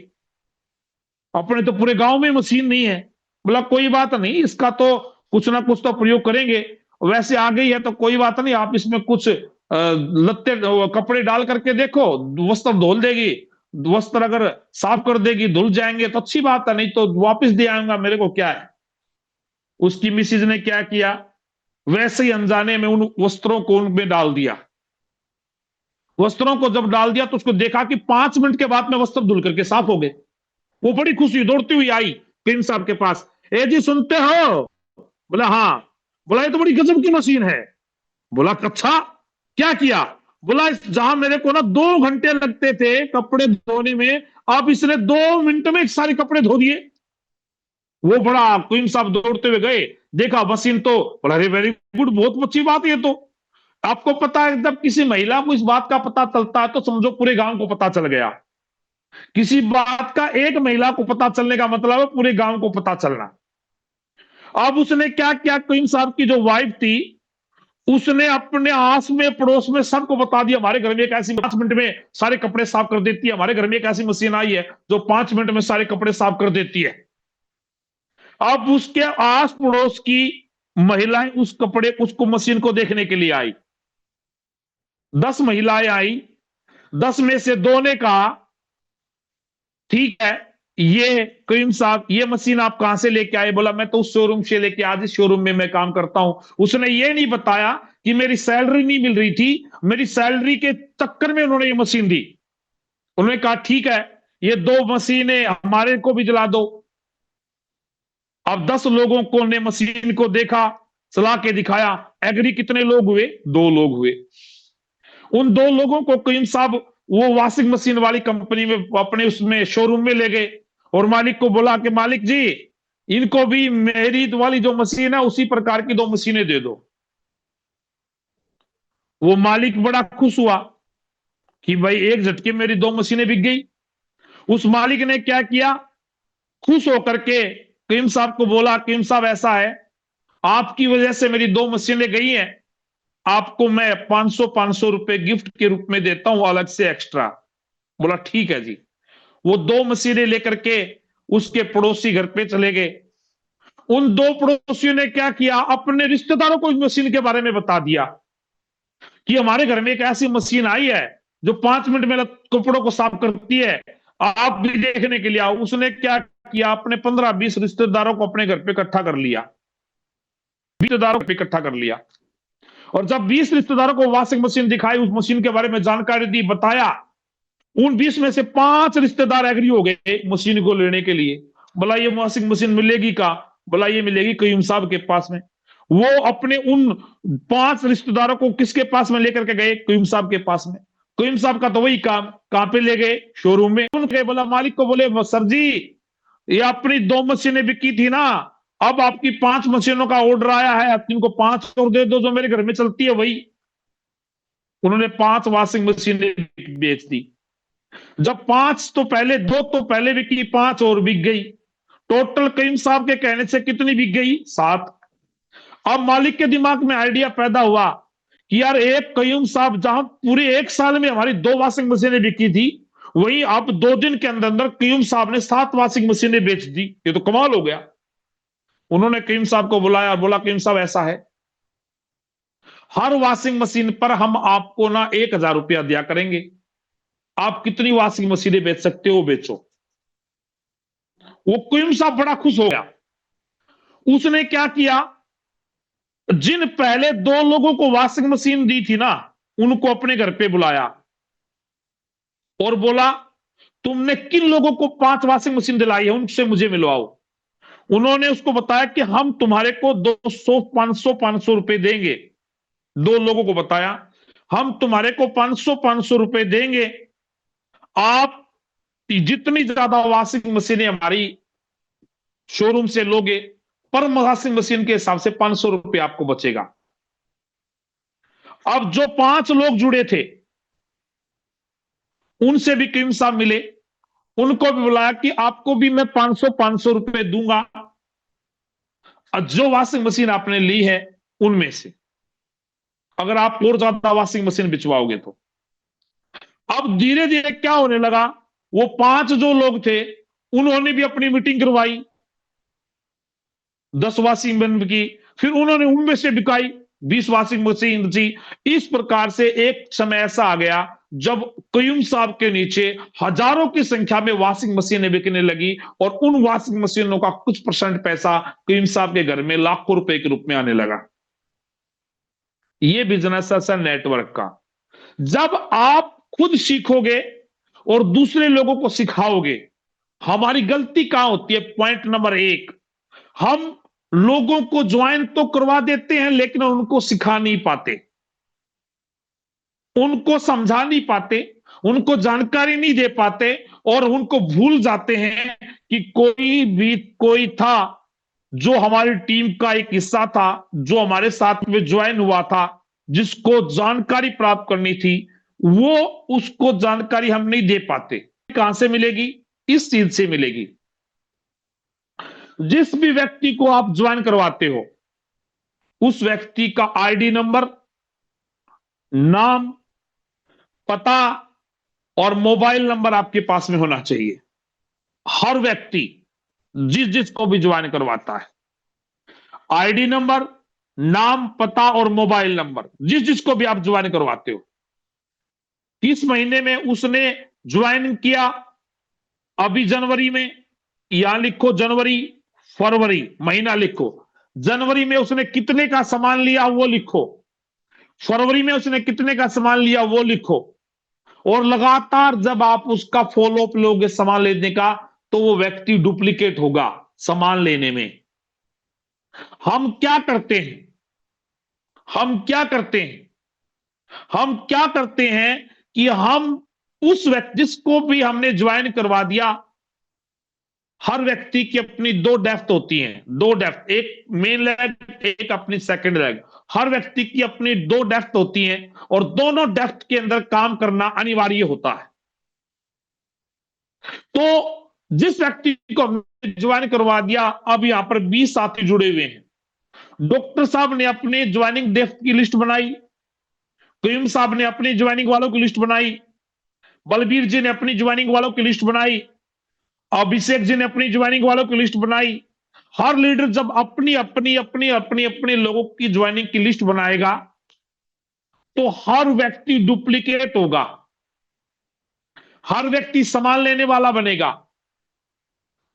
अपने तो पूरे गांव में मशीन नहीं है। बोला कोई बात नहीं, इसका तो कुछ ना कुछ तो प्रयोग करेंगे, वैसे आ गई है तो कोई बात नहीं, आप इसमें कुछ लत्ते कपड़े डाल करके देखो, वस्त्र धुल देगी, वस्त्र अगर साफ कर देगी, धुल जाएंगे तो अच्छी बात है, नहीं तो वापस दे आऊंगा, मेरे को क्या है। उसकी मिसिज ने क्या किया, वैसे ही अनजाने में उन वस्त्रों को उनमें डाल दिया। वस्त्रों को जब डाल दिया तो उसको देखा कि 5 मिनट के बाद में वस्त्र धुल करके साफ हो गए। वो बड़ी खुशी दौड़ती हुई आई किंग साहब के पास, ए जी सुनते हो। बोला हाँ। बोला ये तो बड़ी गजब की मशीन है। बोला अच्छा क्या किया। बोला जहां मेरे को ना 2 घंटे लगते थे कपड़े धोने में, आप इसने 2 मिनट में सारे कपड़े धो दिए। वो बड़ा क्वीन साहब दौड़ते हुए गए, देखा मशीन तो, बोला अरे वेरी गुड, बहुत अच्छी बात है ये तो। आपको पता है जब किसी महिला को इस बात का पता चलता है तो समझो पूरे गांव को पता चल गया। किसी बात का एक महिला को पता चलने का मतलब है पूरे गांव को पता चलना। अब उसने क्या किया, क्वीन साहब की जो वाइफ थी, उसने अपने आस में पड़ोस में सबको बता दिया हमारे घर में एक ऐसी 5 मिनट में सारे कपड़े साफ कर देती है, हमारे घर में एक ऐसी मशीन आई है जो 5 मिनट में सारे कपड़े साफ कर देती है। अब उसके आस पड़ोस की महिलाएं उस कपड़े उसको मशीन को देखने के लिए आई। 10 महिलाएं आई, 10 में से 2 ने कहा ठीक है, ये करीम साहब ये मशीन आप कहां से लेके आए। बोला मैं तो उस शोरूम से लेके, आज इस शोरूम में मैं काम करता हूं। उसने ये नहीं बताया कि मेरी सैलरी नहीं मिल रही थी, मेरी सैलरी के चक्कर में उन्होंने ये मशीन दी। उन्होंने कहा ठीक है, ये 2 मशीनें हमारे को भी दिला दो। अब 10 लोगों को ने मशीन को देखा, चला के दिखाया, एग्री कितने लोग हुए, 2 लोग हुए। उन 2 लोगों को करीम साहब वो वॉशिंग मशीन वाली कंपनी में अपने उसमें शोरूम में ले गए और मालिक को बोला कि मालिक जी इनको भी मेरी वाली जो मशीन है उसी प्रकार की 2 मशीनें दे दो। वो मालिक बड़ा खुश हुआ कि भाई एक झटके मेरी 2 मशीनें बिक गई। उस मालिक ने क्या किया, खुश होकर के क्रीम साहब को बोला क्रीम साहब ऐसा है, आपकी वजह से मेरी 2 मशीनें गई हैं, आपको मैं 500 रुपए गिफ्ट के रूप में देता हूं अलग से एक्स्ट्रा। बोला ठीक है जी। वो 2 मशीनें लेकर के उसके पड़ोसी घर पे चले गए। उन 2 पड़ोसियों ने क्या किया, अपने रिश्तेदारों को इस मशीन के बारे में बता दिया कि हमारे घर में एक ऐसी मशीन आई है जो 5 मिनट में कपड़ों को साफ करती है, आप भी देखने के लिए आओ। उसने क्या किया, अपने 15-20 रिश्तेदारों को अपने घर पे इकट्ठा कर लिया, रिश्तेदारों को इकट्ठा कर लिया। और जब 20 रिश्तेदारों को वॉशिंग मशीन दिखाई, उस मशीन के बारे में जानकारी दी, बताया, उन 20 में से 5 रिश्तेदार एग्री हो गए मशीन को लेने के लिए। बोला ये वॉशिंग मशीन मिलेगी का। बोला ये मिलेगी कयूम साहब के पास में। वो अपने उन 5 रिश्तेदारों को किसके पास में लेकर के गए, कयूम साहब के पास में। कयूम साहब का तो वही काम, कहां पे ले गए, शोरूम में। बोला मालिक को, बोले सर जी ये अपनी 2 मशीनें बिकी थी ना, अब आपकी 5 मशीनों का ऑर्डर आया है, इनको 5 और दे दो जो मेरे घर में चलती है वही। उन्होंने 5 वॉशिंग मशीनें बेच दी। जब 5 तो पहले, 2 तो पहले बिकी, 5 और बिक गई। टोटल करीम साहब के कहने से कितनी बिक गई, 7। अब मालिक के दिमाग में आइडिया पैदा हुआ कि यार एक कयूम साहब जहां पूरे 1 साल में हमारी 2 वॉशिंग मशीनें बिकी थी, वही आप 2 दिन के अंदर अंदर कयूम साहब ने 7 वॉशिंग मशीनें बेच दी, ये तो कमाल हो गया। उन्होंने कयूम साहब को बुलाया, बोला कयूम साहब ऐसा है, हर वॉशिंग मशीन पर हम आपको ना 1,000 रुपया दिया करेंगे, आप कितनी वॉशिंग मशीनें बेच सकते हो बेचो। वो कयूम साहब बड़ा खुश हो गया। उसने क्या किया, जिन पहले 2 लोगों को वॉशिंग मशीन दी थी ना, उनको अपने घर पे बुलाया और बोला तुमने किन लोगों को 5 वॉशिंग मशीन दिलाई है उनसे मुझे मिलवाओ। उन्होंने उसको बताया कि हम तुम्हारे को 200 500 रुपए देंगे। 2 लोगों को बताया हम तुम्हारे को 500 रुपए देंगे, आप जितनी ज्यादा वॉशिंग मशीनें हमारी शोरूम से लोगे, पर वॉशिंग मशीन के हिसाब से 500 रुपये आपको बचेगा। अब जो 5 लोग जुड़े थे, उनसे भी क्रीम साहब मिले, उनको भी बुलाया कि आपको भी मैं 500 रुपए दूंगा, और जो वॉशिंग मशीन आपने ली है उनमें से, अगर आप और ज्यादा वॉशिंग मशीन बिचवाओगे तो। अब धीरे धीरे क्या होने लगा, वो 5 जो लोग थे उन्होंने भी अपनी मीटिंग करवाई, 10 वॉशिंग मशीन की, फिर उन्होंने उनमें से बिकाई 20 वॉशिंग मशीन थी। इस प्रकार से एक समय ऐसा आ गया जब कयूम साहब के नीचे हजारों की संख्या में वॉशिंग मशीनें बिकने लगी, और उन वॉशिंग मशीनों का कुछ परसेंट पैसा कयूम साहब के घर में लाखों रुपए के रूप में आने लगा। यह बिजनेस है नेटवर्क का। जब आप खुद सीखोगे और दूसरे लोगों को सिखाओगे। हमारी गलती कहां होती है? पॉइंट नंबर 1, हम लोगों को ज्वाइन तो करवा देते हैं लेकिन उनको सिखा नहीं पाते, उनको समझा नहीं पाते, उनको जानकारी नहीं दे पाते, और उनको भूल जाते हैं कि कोई था जो हमारी टीम का एक हिस्सा था, जो हमारे साथ में ज्वाइन हुआ था, जिसको जानकारी प्राप्त करनी थी, वो उसको जानकारी हम नहीं दे पाते। कहां से मिलेगी? इस चीज से मिलेगी। जिस भी व्यक्ति को आप ज्वाइन करवाते हो, उस व्यक्ति का आईडी नंबर, नाम, पता और मोबाइल नंबर आपके पास में होना चाहिए। हर व्यक्ति जिस जिसको भी ज्वाइन करवाता है, आईडी नंबर, नाम, पता और मोबाइल नंबर, जिस जिसको भी आप ज्वाइन करवाते हो, किस महीने में उसने ज्वाइन किया, अभी जनवरी में, यहां लिखो जनवरी, फरवरी महीना लिखो, जनवरी में उसने कितने का सामान लिया वो लिखो, फरवरी में उसने कितने का सामान लिया वो लिखो, और लगातार जब आप उसका फॉलोअप लोगे सामान लेने का, तो वो व्यक्ति डुप्लीकेट होगा सामान लेने में। हम क्या करते हैं? हम क्या करते हैं? हम क्या करते हैं कि हम उस व्यक्ति जिसको भी हमने ज्वाइन करवा दिया, हर व्यक्ति की अपनी 2 डेप्थ होती हैं, 2 डेप्थ, एक मेन लेग, एक अपनी सेकंड लेग। हर व्यक्ति की अपनी 2 डेप्थ होती हैं, और दोनों डेप्थ के अंदर काम करना अनिवार्य होता है। तो जिस व्यक्ति को हमने ज्वाइन करवा दिया, अब यहां पर 20 साथी जुड़े हुए हैं। डॉक्टर साहब ने अपने ज्वाइनिंग डेप्थ की लिस्ट बनाई, कयूम साहब ने अपनी ज्वाइनिंग वालों की लिस्ट बनाई, बलबीर जी ने अपनी ज्वाइनिंग वालों की लिस्ट बनाई, अभिषेक जी ने अपनी ज्वाइनिंग वालों की लिस्ट बनाई। हर लीडर जब अपनी अपनी अपनी अपनी अपनी लोगों की ज्वाइनिंग की लिस्ट बनाएगा, तो हर व्यक्ति डुप्लीकेट होगा, हर व्यक्ति सामान लेने वाला बनेगा।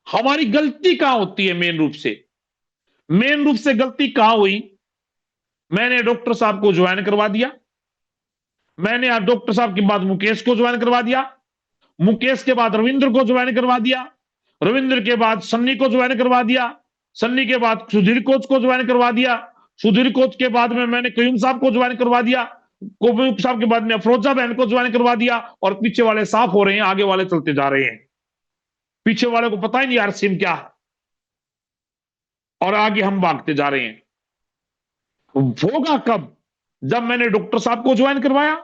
हमारी गलती कहां होती है? मेन रूप से गलती कहां हुई? मैंने डॉक्टर साहब को ज्वाइन करवा दिया, मैंने डॉक्टर साहब के बाद मुकेश को ज्वाइन करवा दिया, मुकेश के बाद रविंद्र को ज्वाइन करवा दिया, रविंद्र के बाद सन्नी को ज्वाइन करवा दिया, सन्नी के बाद सुधीर कोच को ज्वाइन करवा दिया, सुधीर कोच के बाद में मैंने कयूम साहब को ज्वाइन करवा दिया, कयूम साहब के बाद में अफरोजा बहन को ज्वाइन करवा दिया, और पीछे वाले साफ हो रहे हैं, आगे वाले चलते जा रहे हैं। पीछे वाले को पता ही नहीं यार सीन क्या है, और आगे हम भागते जा रहे हैं। होगा कब? जब मैंने डॉक्टर साहब को ज्वाइन करवाया,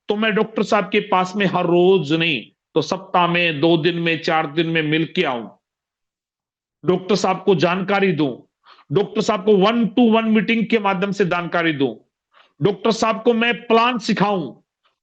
तो मैं डॉक्टर साहब के पास में हर रोज नहीं तो सप्ताह में, 2 दिन में, 4 दिन में मिल के आऊं, डॉक्टर साहब को जानकारी दूं, डॉक्टर साहब को 1-to-1 मीटिंग के माध्यम से जानकारी दूं, डॉक्टर साहब को मैं प्लान सिखाऊं,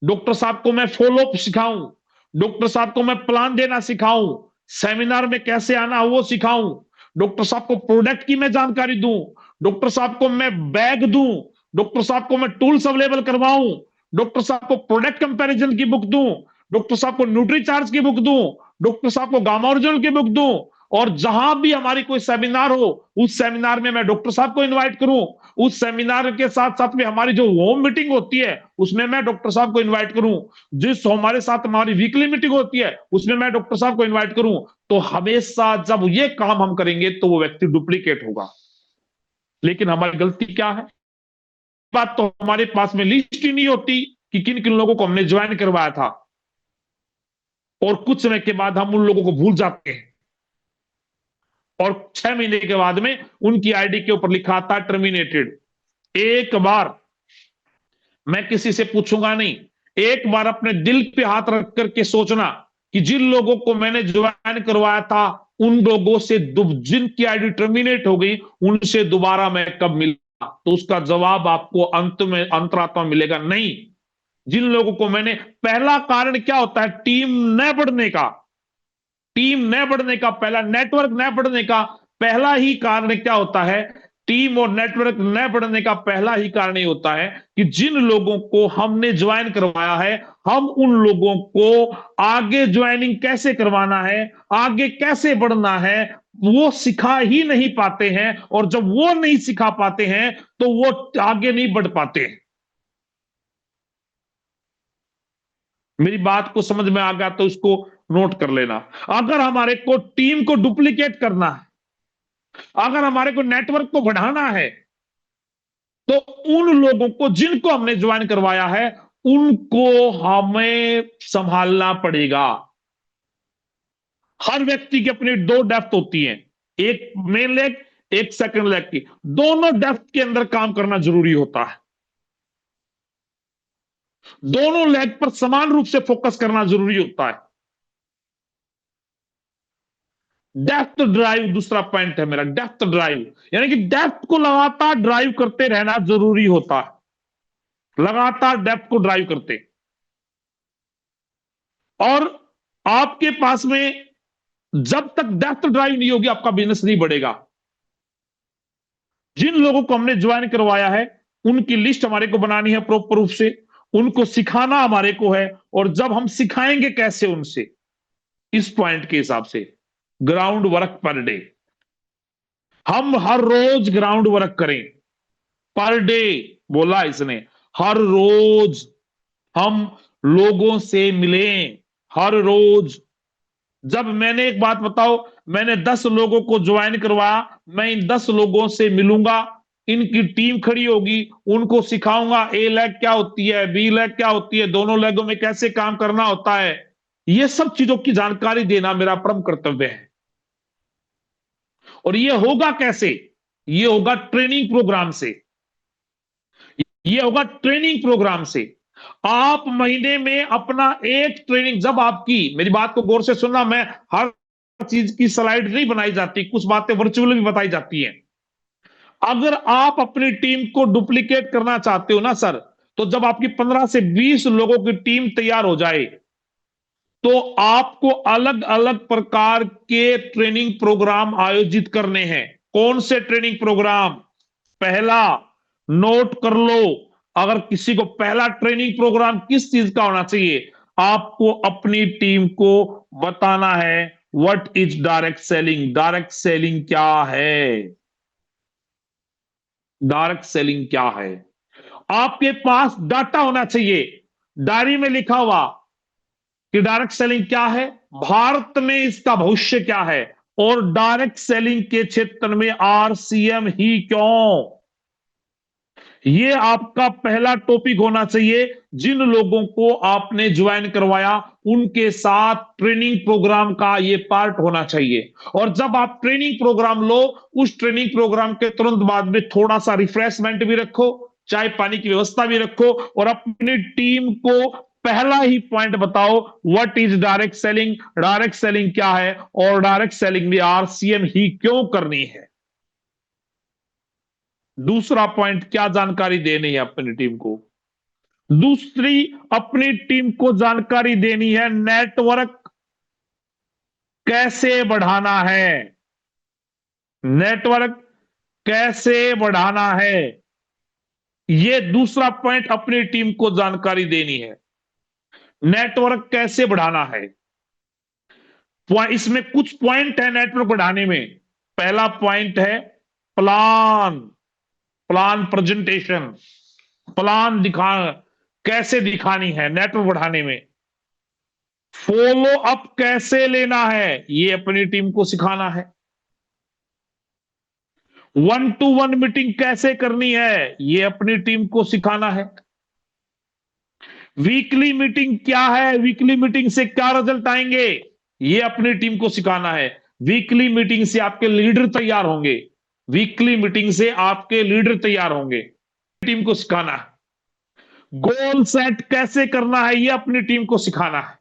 डॉक्टर साहब को मैं फॉलोअप सिखाऊं, डॉक्टर साहब को मैं प्लान देना सिखाऊं, सेमिनार में कैसे आना वो सिखाऊं, डॉक्टर साहब को प्रोडक्ट की मैं जानकारी दूं, डॉक्टर साहब को मैं बैग दूं, डॉक्टर साहब को मैं टूल्स अवेलेबल करवाऊं, डॉक्टर साहब को प्रोडक्ट कंपैरिजन की बुक दूं, डॉक्टर साहब को न्यूट्री चार्ज की बुक दूं, डॉक्टर साहब को गामा ओरिजिनल की बुक दूं, और जहां भी हमारी कोई सेमिनार हो, उस सेमिनार में मैं डॉक्टर साहब को इनवाइट करूं, उस सेमिनार के साथ साथ में हमारी जो होम मीटिंग होती है उसमें मैं डॉक्टर साहब को इनवाइट करूं, जिस हमारे साथ हमारी वीकली मीटिंग होती है उसमें मैं डॉक्टर साहब को इनवाइट करूं। तो हमेशा जब ये काम हम करेंगे तो वो व्यक्ति डुप्लीकेट होगा। लेकिन हमारी गलती क्या है? बात तो हमारे पास में लिस्ट ही नहीं होती कि किन किन लोगों को हमने ज्वाइन करवाया था। और कुछ समय के बाद हम उन लोगों को भूल जाते हैं, और 6 महीने के बाद में उनकी आईडी के ऊपर लिखा आता टर्मिनेटेड। एक बार मैं किसी से पूछूंगा नहीं, एक बार अपने दिल पे हाथ रख करके सोचना कि जिन लोगों को मैंने ज्वाइन करवाया था, उन लोगों से जिनकी आईडी टर्मिनेट हो गई, उनसे दोबारा मैं कब मिला? तो उसका जवाब आपको अंत में अंतरात्मा मिलेगा, नहीं। जिन लोगों को मैंने, पहला कारण क्या होता है टीम न बढ़ने का? टीम न बढ़ने का पहला, नेटवर्क न बढ़ने का पहला ही कारण क्या होता है? टीम और नेटवर्क न बढ़ने का पहला ही कारण ये होता है कि जिन लोगों को हमने ज्वाइन करवाया है, हम उन लोगों को आगे ज्वाइनिंग कैसे करवाना है, आगे कैसे बढ़ना है, वो सिखा ही नहीं पाते हैं। और जब वो नहीं सिखा पाते हैं तो वो आगे नहीं बढ़ पाते हैं। मेरी बात को समझ में आ गया तो उसको नोट कर लेना। अगर हमारे को टीम को डुप्लीकेट करना है, अगर हमारे को नेटवर्क को बढ़ाना है, तो उन लोगों को जिनको हमने ज्वाइन करवाया है, उनको हमें संभालना पड़ेगा। हर व्यक्ति की अपनी दो डेप्थ होती हैं, एक मेन लेग, एक सेकंड लेग की। दोनों डेप्थ के अंदर काम करना जरूरी होता है। दोनों लेग पर समान रूप से फोकस करना जरूरी होता है। डेप्थ ड्राइव दूसरा पॉइंट है मेरा, डेप्थ ड्राइव, यानी कि डेप्थ को लगातार ड्राइव करते रहना जरूरी होता है। लगातार डेप्थ को ड्राइव करते, और आपके पास में जब तक डेप्थ ड्राइव नहीं होगी, आपका बिजनेस नहीं बढ़ेगा। जिन लोगों को हमने ज्वाइन करवाया है, उनकी लिस्ट हमारे को बनानी है प्रॉपर रूप से, उनको सिखाना हमारे को है। और जब हम सिखाएंगे कैसे उनसे, इस पॉइंट के हिसाब से, ग्राउंड वर्क पर डे, हम हर रोज ग्राउंड वर्क करें। पर डे बोला इसने, हर रोज हम लोगों से मिलें, हर रोज। जब मैंने, एक बात बताओ, मैंने 10 लोगों को ज्वाइन करवाया, मैं इन 10 लोगों से मिलूंगा, इनकी टीम खड़ी होगी, उनको सिखाऊंगा ए लेग क्या होती है, बी लेग क्या होती है, दोनों लेगों में कैसे काम करना होता है। ये सब चीजों की जानकारी देना मेरा परम कर्तव्य है। और ये होगा कैसे? ये होगा ट्रेनिंग प्रोग्राम से। ये होगा ट्रेनिंग प्रोग्राम से। आप महीने में अपना एक ट्रेनिंग, जब आपकी, मेरी बात को गौर से सुनना, मैं हर चीज की स्लाइड नहीं बनाई जाती, कुछ बातें वर्चुअल भी बताई जाती हैं। अगर आप अपनी टीम को डुप्लीकेट करना चाहते हो ना सर, तो जब आपकी 15 से 20 लोगों की टीम तैयार हो जाए, तो आपको अलग अलग प्रकार के ट्रेनिंग प्रोग्राम आयोजित करने हैं। कौन से ट्रेनिंग प्रोग्राम? पहला, नोट कर लो, अगर किसी को पहला ट्रेनिंग प्रोग्राम किस चीज का होना चाहिए, आपको अपनी टीम को बताना है what is direct selling. Direct selling क्या है? डायरेक्ट सेलिंग क्या है? आपके पास डाटा होना चाहिए, डायरी में लिखा हुआ कि डायरेक्ट सेलिंग क्या है, भारत में इसका भविष्य क्या है, और डायरेक्ट सेलिंग के क्षेत्र में आरसीएम ही क्यों। ये आपका पहला टॉपिक होना चाहिए। जिन लोगों को आपने ज्वाइन करवाया, उनके साथ ट्रेनिंग प्रोग्राम का ये पार्ट होना चाहिए। और जब आप ट्रेनिंग प्रोग्राम लो, उस ट्रेनिंग प्रोग्राम के तुरंत बाद में थोड़ा सा रिफ्रेशमेंट भी रखो, चाय पानी की व्यवस्था भी रखो, और अपनी टीम को पहला ही पॉइंट बताओ, what is direct selling, direct selling क्या है, और डायरेक्ट सेलिंग में आरसीएम ही क्यों करनी है। दूसरा पॉइंट, क्या जानकारी देनी है अपनी टीम को? दूसरी, अपनी टीम को जानकारी देनी है नेटवर्क कैसे बढ़ाना है। नेटवर्क कैसे बढ़ाना है, यह दूसरा पॉइंट अपनी टीम को जानकारी देनी है। नेटवर्क कैसे बढ़ाना है, इसमें कुछ पॉइंट है नेटवर्क बढ़ाने में। पहला पॉइंट है प्लान, प्लान प्रेजेंटेशन, प्लान दिखा, कैसे दिखानी है नेटवर्क बढ़ाने में। फॉलो अप कैसे लेना है, ये अपनी टीम को सिखाना है। 1-to-1 मीटिंग कैसे करनी है, ये अपनी टीम को सिखाना है। वीकली मीटिंग क्या है, वीकली मीटिंग से क्या रिजल्ट आएंगे, ये अपनी टीम को सिखाना है। वीकली मीटिंग से आपके लीडर तैयार होंगे, वीकली मीटिंग से आपके लीडर तैयार होंगे, टीम को सिखाना है। गोल सेट कैसे करना है, ये अपनी टीम को सिखाना है।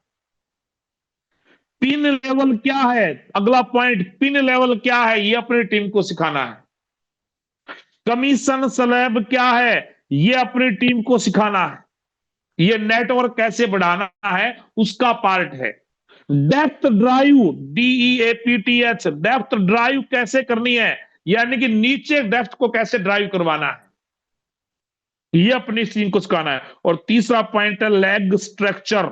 पिन लेवल क्या है, अगला पॉइंट, पिन लेवल क्या है, ये अपनी टीम को सिखाना है। कमीशन स्लैब क्या है, ये अपनी टीम को सिखाना है। ये नेटवर्क कैसे बढ़ाना है, उसका पार्ट है। Depth drive, DEAPTH, depth drive कैसे करनी है, यानी कि नीचे डेप्थ को कैसे ड्राइव करवाना है, ये अपनी टीम को सिखाना है। और तीसरा पॉइंट है लेग स्ट्रक्चर।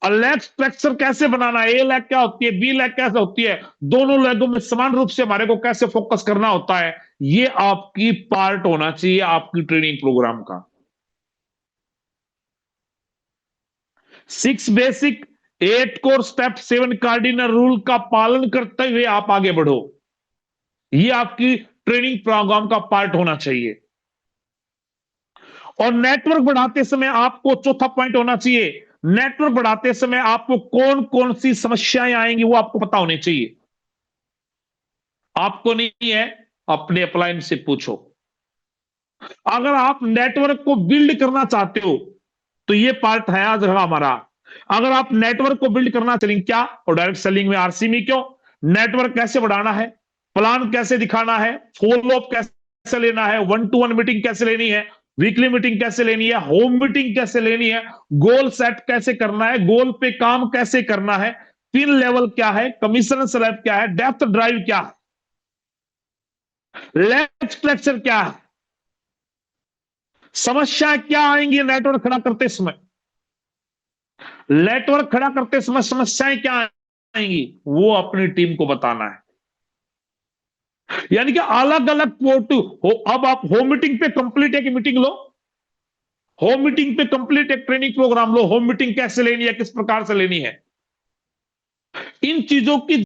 लेग स्ट्रक्चर कैसे बनाना है, ए लेग क्या होती है, बी लेग कैसे होती है, दोनों लेगों में समान रूप से हमारे को कैसे फोकस करना होता है, ये आपकी पार्ट होना चाहिए आपकी ट्रेनिंग प्रोग्राम का। 6 basic, 8 core step, 7 cardinal rule का पालन करते हुए आप आगे बढ़ो, ये आपकी ट्रेनिंग प्रोग्राम का पार्ट होना चाहिए। और नेटवर्क बढ़ाते समय आपको चौथा पॉइंट होना चाहिए, नेटवर्क बढ़ाते समय आपको कौन कौन सी समस्याएं आएंगी वो आपको पता होनी चाहिए। आपको नहीं है, अपने अपलाइन से पूछो। अगर आप नेटवर्क को बिल्ड करना चाहते हो तो ये पार्ट है आज हमारा। अगर आप नेटवर्क को बिल्ड करना चलेंगे क्या, और डायरेक्ट सेलिंग में RC में क्यों, नेटवर्क कैसे बढ़ाना है, प्लान कैसे दिखाना है, फॉलो अप कैसे लेना है, 1-to-1 मीटिंग कैसे लेनी है, वीकली मीटिंग कैसे लेनी है, होम मीटिंग कैसे लेनी है, गोल सेट कैसे करना है, गोल पे काम कैसे करना है, पिन लेवल क्या है, कमीशन स्लैब क्या है, डेप्थ ड्राइव क्या है, लेग स्ट्रक्चर क्या है, समस्या क्या आएंगी नेटवर्क खड़ा करते समय, नेटवर्क खड़ा करते समय समस्याएं क्या आएंगी, वो अपनी टीम को बताना है। यानी कि अलग अलग पोर्ट हो। अब आप होम मीटिंग पे कंप्लीट एक मीटिंग लो, होम मीटिंग पे कंप्लीट एक ट्रेनिंग प्रोग्राम लो, होम मीटिंग कैसे लेनी है, किस प्रकार से लेनी है, इन चीजों की